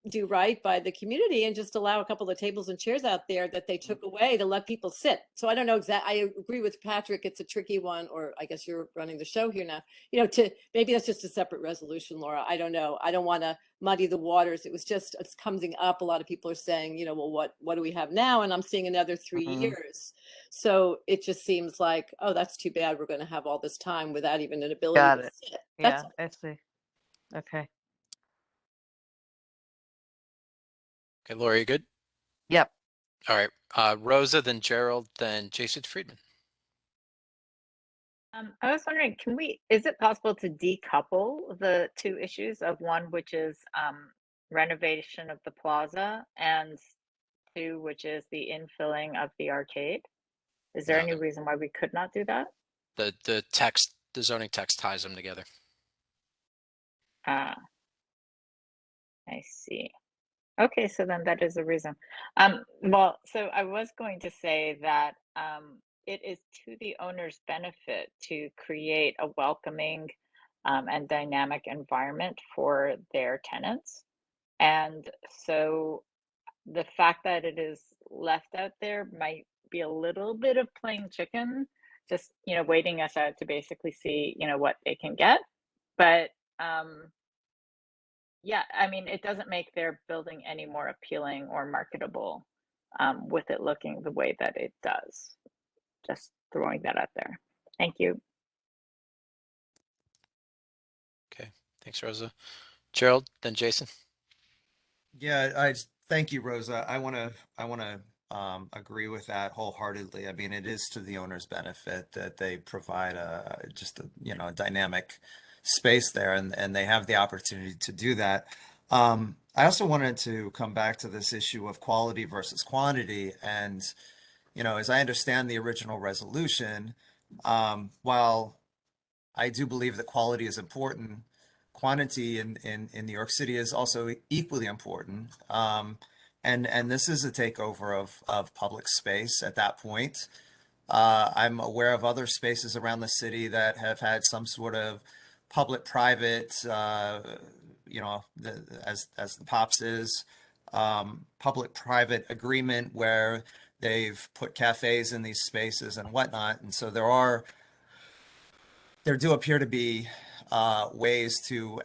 do right by the community and just allow a couple of tables and chairs out there that they took away to let people sit. So I don't know exactly. I agree with Patrick. It's a tricky one, or I guess you're running the show here now, to maybe that's just a separate resolution, Laura. I don't know. I don't want to muddy the waters. It was just, it's coming up. A lot of people are saying, well, what do we have now? And I'm seeing another 3 years. So it just seems like, oh, that's too bad. We're going to have all this time without even an ability Got to it. sit. Yeah, That's I see. Okay. Okay, Laura, you good? Yep. All right. Rosa, then Gerald, then Jason Friedman. I was wondering, is it possible to decouple the two issues of one, which is renovation of the plaza, and two, which is the infilling of the arcade? Is there any reason why we could not do that? The zoning text ties them together. Ah, I see. Okay, so then that is the reason. Well, so I was going to say that it is to the owner's benefit to create a welcoming and dynamic environment for their tenants. And so the fact that it is left out there might be a little bit of playing chicken, just, waiting us out to basically see, what they can get. But yeah, I mean, it doesn't make their building any more appealing or marketable with it looking the way that it does. Just throwing that out there. Thank you. Okay, thanks, Rosa. Gerald, then Jason. Yeah, thank you, Rosa. I want to agree with that wholeheartedly. I mean, it is to the owner's benefit that they provide a dynamic space there, and they have the opportunity to do that. I also wanted to come back to this issue of quality versus quantity, and as I understand the original resolution, while I do believe that quality is important, quantity in New York City is also equally important. And this is a takeover of public space at that point. I'm aware of other spaces around the city that have had some sort of public-private, as the POPs is, public-private agreement where they've put cafes in these spaces and whatnot. And so there do appear to be ways to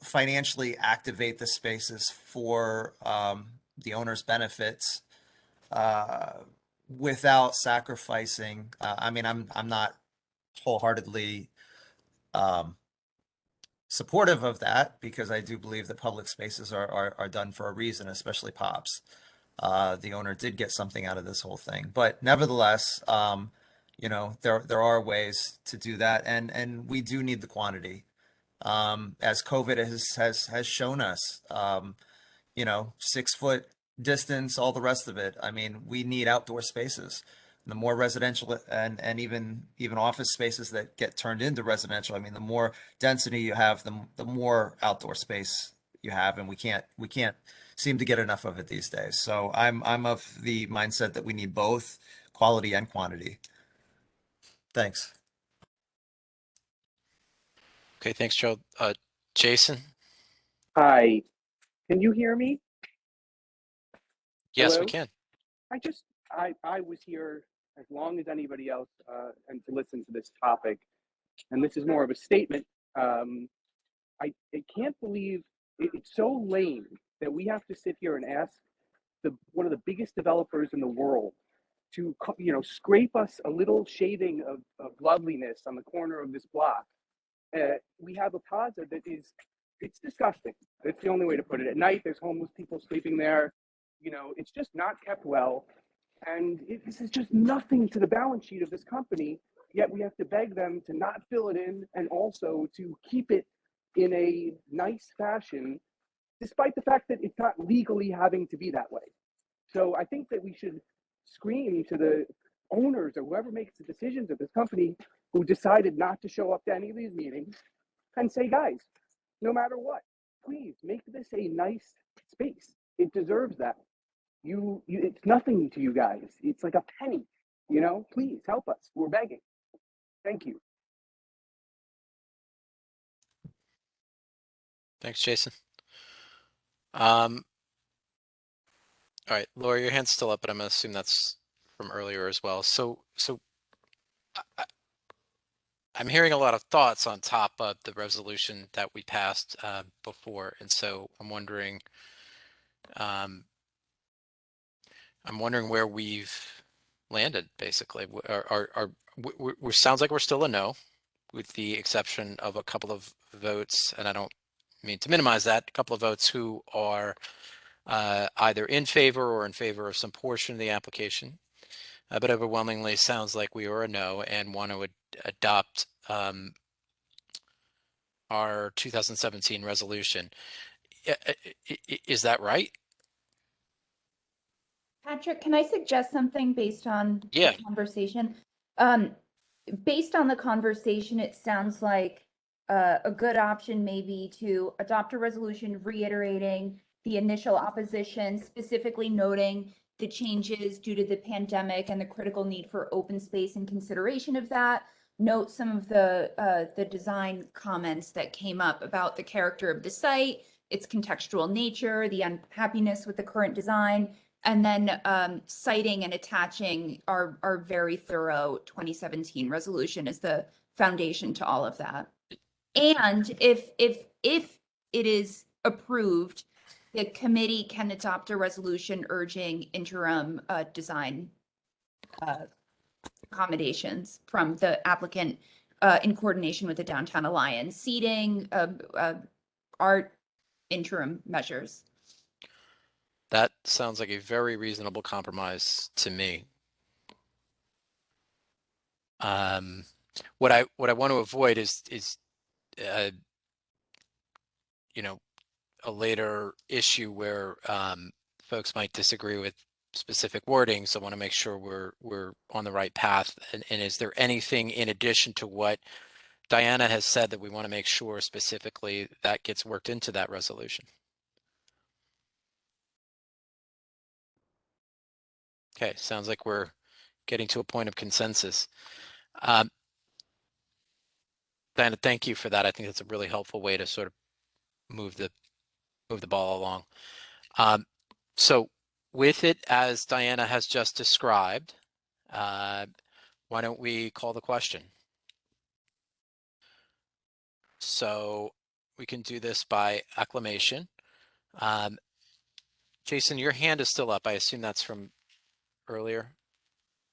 financially activate the spaces for the owner's benefits without sacrificing. I mean, I'm not wholeheartedly supportive of that because I do believe that public spaces are done for a reason, especially POPs. The owner did get something out of this whole thing, but nevertheless, there are ways to do that, and we do need the quantity. As COVID has shown us, 6 foot distance, all the rest of it. I mean, we need outdoor spaces. The more residential and even office spaces that get turned into residential, I mean, the more density you have, the more outdoor space you have, and we can't seem to get enough of it these days. So I'm of the mindset that we need both quality and quantity. Thanks. Okay, thanks, Gerald. Jason. Hi, can you hear me? Yes, we Hello? can. I was here as long as anybody else and to listen to this topic, and this is more of a statement. I can't believe it's so lame that we have to sit here and ask one of the biggest developers in the world to scrape us a little shaving of loveliness on the corner of this block. We have a plaza that it's disgusting. It's the only way to put it. At night, there's homeless people sleeping there. It's just not kept well. And this is just nothing to the balance sheet of this company. yet we have to beg them to not fill it in and also to keep it in a nice fashion, despite the fact that it's not legally having to be that way. So I think that we should scream to the owners or whoever makes the decisions of this company who decided not to show up to any of these meetings and say, guys, no matter what, please make this a nice space. It deserves that. It's nothing to you guys. It's like a penny, you know, please help us. We're begging. Thank you. Thanks, Jason. All right, Laura, your hand's still up, but I'm gonna assume that's from earlier as well. So I'm hearing a lot of thoughts on top of the resolution that we passed before, and so I'm wondering where we've landed. Basically, we sounds like we're still a no, with the exception of a couple of votes, and I don't mean to minimize that. A couple of votes who are either in favor or in favor of some portion of the application, but overwhelmingly sounds like we are a no and want to adopt our 2017 resolution. Is that right? Patrick, can I suggest something based on Yeah. the conversation? Based on the conversation, it sounds like a good option may be to adopt a resolution reiterating the initial opposition, specifically noting the changes due to the pandemic and the critical need for open space in consideration of that. Note some of the design comments that came up about the character of the site, its contextual nature, the unhappiness with the current design, and then citing and attaching our very thorough 2017 resolution as the foundation to all of that. And if it is approved, the committee can adopt a resolution urging interim design accommodations from the applicant in coordination with the Downtown Alliance, seating, art, interim measures. That sounds like a very reasonable compromise to me. What I want to avoid is you know, a later issue where folks might disagree with specific wording. So I want to make sure we're on the right path. And is there anything in addition to what Diana has said that we want to make sure specifically that gets worked into that resolution? Okay, sounds like we're getting to a point of consensus. Diana, thank you for that. I think that's a really helpful way to sort of move the ball along. So with it, as Diana has just described, why don't we call the question? So we can do this by acclamation. Jason, your hand is still up. I assume that's from earlier.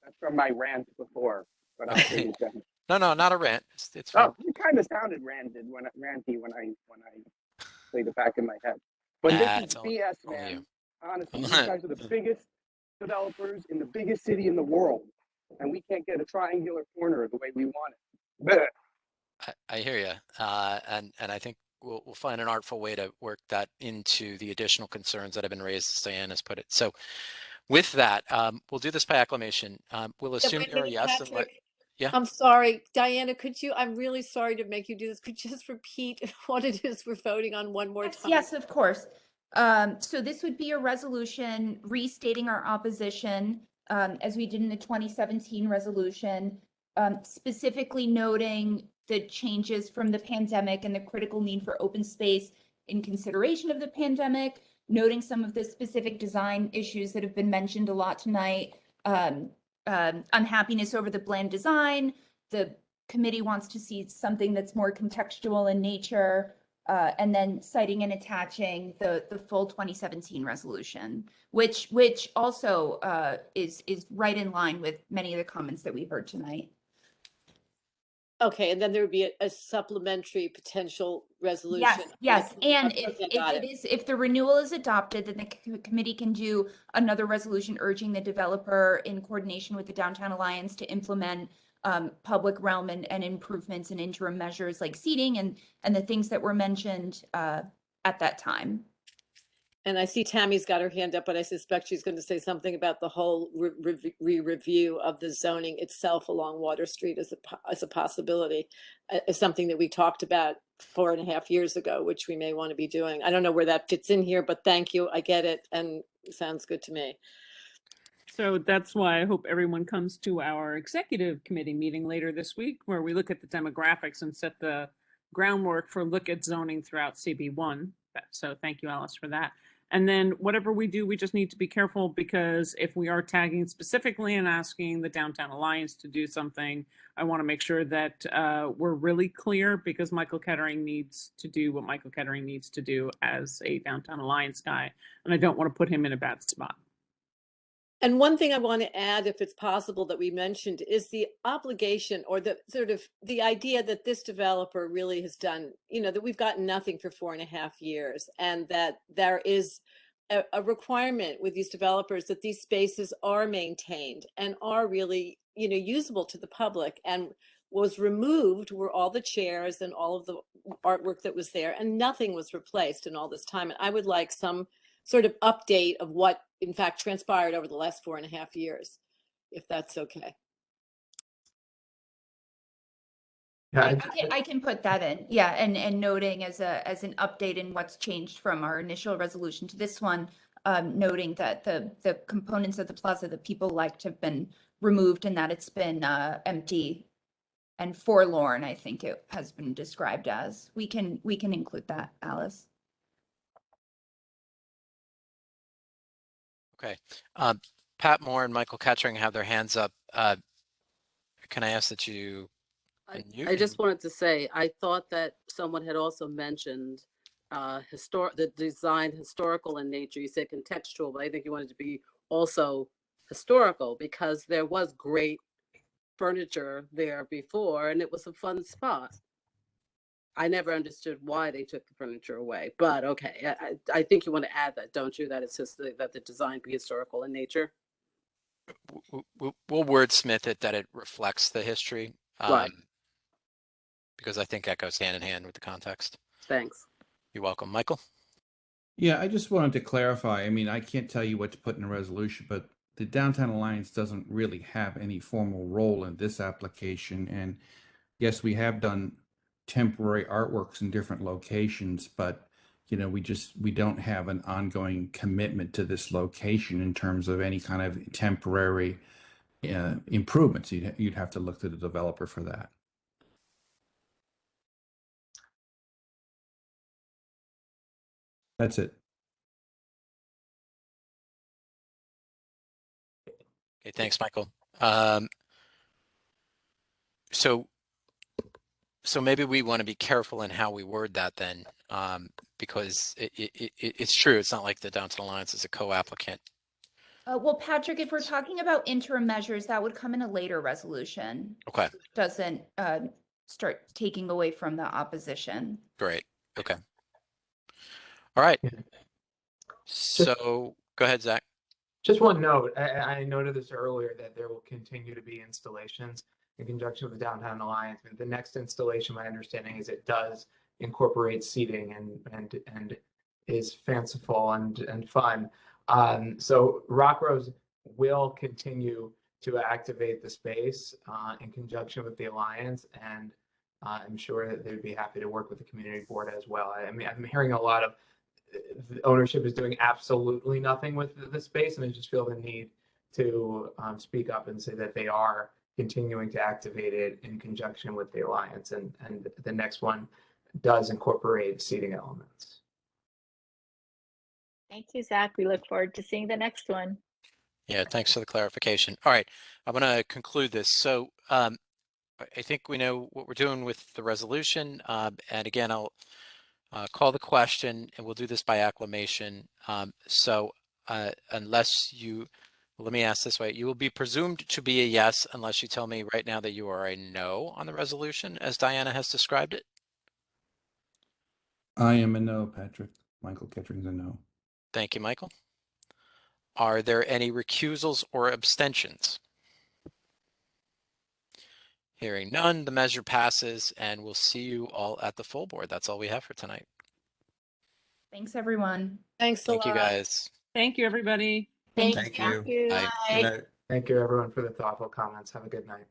That's from my rant before, but I'll Okay. take it down. No, not a rant. It's fine. Oh, it kind of sounded ranty when I played it back in my head. But this is BS, man. Honestly, these guys are the biggest developers in the biggest city in the world, and we can't get a triangular corner the way we want it. Blech. I hear you, and I think we'll find an artful way to work that into the additional concerns that have been raised, as Diana's put it. So, with that, we'll do this by acclamation. We'll assume wait a you're a minute, yes. Patrick. Yeah. I'm sorry, Diana, I'm really sorry to make you do this. Could you just repeat what it is we're voting on one more time? Yes, of course. So this would be a resolution restating our opposition, as we did in the 2017 resolution, specifically noting the changes from the pandemic and the critical need for open space in consideration of the pandemic, noting some of the specific design issues that have been mentioned a lot tonight, unhappiness over the bland design. The committee wants to see something that's more contextual in nature, and then citing and attaching the full 2017 resolution, which also is right in line with many of the comments that we heard tonight. Okay, and then there would be a supplementary potential resolution. Yes. And Okay, if the renewal is adopted, then the committee can do another resolution urging the developer in coordination with the Downtown Alliance to implement public realm and improvements and interim measures like seating and the things that were mentioned at that time. And I see Tammy's got her hand up, but I suspect she's going to say something about the whole review of the zoning itself along Water Street as a possibility, as something that we talked about 4.5 years ago, which we may want to be doing. I don't know where that fits in here, but thank you. I get it, and it sounds good to me. So that's why I hope everyone comes to our executive committee meeting later this week, where we look at the demographics and set the groundwork for look at zoning throughout CB1. So thank you, Alice, for that. And then whatever we do, we just need to be careful, because if we are tagging specifically and asking the Downtown Alliance to do something, I want to make sure that we're really clear, because Michael Kettering needs to do what Michael Kettering needs to do as a Downtown Alliance guy. And I don't want to put him in a bad spot. And one thing I want to add, if it's possible, that we mentioned is the obligation, or the sort of the idea that this developer really has done, that we've gotten nothing for 4.5 years, and that there is a requirement with these developers that these spaces are maintained and are really, usable to the public. And was removed were all the chairs and all of the artwork that was there, and nothing was replaced in all this time. And I would like some sort of update of what in fact transpired over the last 4.5 years, if that's okay. Yeah, I can put that in. Yeah, and noting as an update in what's changed from our initial resolution to this one, noting that the components of the plaza that people liked have been removed, and that it's been empty and forlorn, I think it has been described as. We can include that, Alice. Okay. Pat Moore and Michael Kettering have their hands up. Can I ask that you unmute? I just wanted to say, I thought that someone had also mentioned the design historical in nature. You said contextual, but I think you wanted to be also historical, because there was great furniture there before, and it was a fun spot. I never understood why they took the furniture away, but okay. I think you want to add that, don't you? That it's just that the design be historical in nature. We'll wordsmith it that it reflects the history, Right. because I think that goes hand in hand with the context. Thanks. You're welcome. Michael? Yeah, I just wanted to clarify. I mean, I can't tell you what to put in a resolution, but the Downtown Alliance doesn't really have any formal role in this application. And yes, we have done temporary artworks in different locations, but we don't have an ongoing commitment to this location in terms of any kind of temporary improvements. You'd have to look to the developer for that. That's it. Okay, thanks, Michael. So maybe we want to be careful in how we word that then, because it's true. It's not like the Downtown Alliance is a co-applicant. Well, Patrick, if we're talking about interim measures, that would come in a later resolution. Okay. Doesn't start taking away from the opposition. Great. Okay. All right. So go ahead, Zach. Just one note, I noted this earlier, that there will continue to be installations in conjunction with the Downtown Alliance. And the next installation, my understanding is it does incorporate seating and is fanciful and fun. So Rock Rose will continue to activate the space in conjunction with the Alliance, and I'm sure that they'd be happy to work with the community board as well. I mean, I'm hearing a lot of ownership is doing absolutely nothing with the space, and I just feel the need to speak up and say that they are continuing to activate it in conjunction with the Alliance, and the next one does incorporate seating elements. Thank you, Zach. We look forward to seeing the next one. Yeah, thanks for the clarification. All right, I'm going to conclude this. So I think we know what we're doing with the resolution. And again, I'll call the question, and we'll do this by acclamation. Unless you, well, let me ask this way, you will be presumed to be a yes unless you tell me right now that you are a no on the resolution as Diana has described it. I am a no, Patrick. Michael Kettering's a no. Thank you, Michael. Are there any recusals or abstentions? Hearing none, the measure passes, and we'll see you all at the full board. That's all we have for tonight. Thanks, everyone. Thanks a Thank you, lot. guys. Thank you, everybody. Thank you. Bye. Good night. Thank you, everyone, for the thoughtful comments. Have a good night.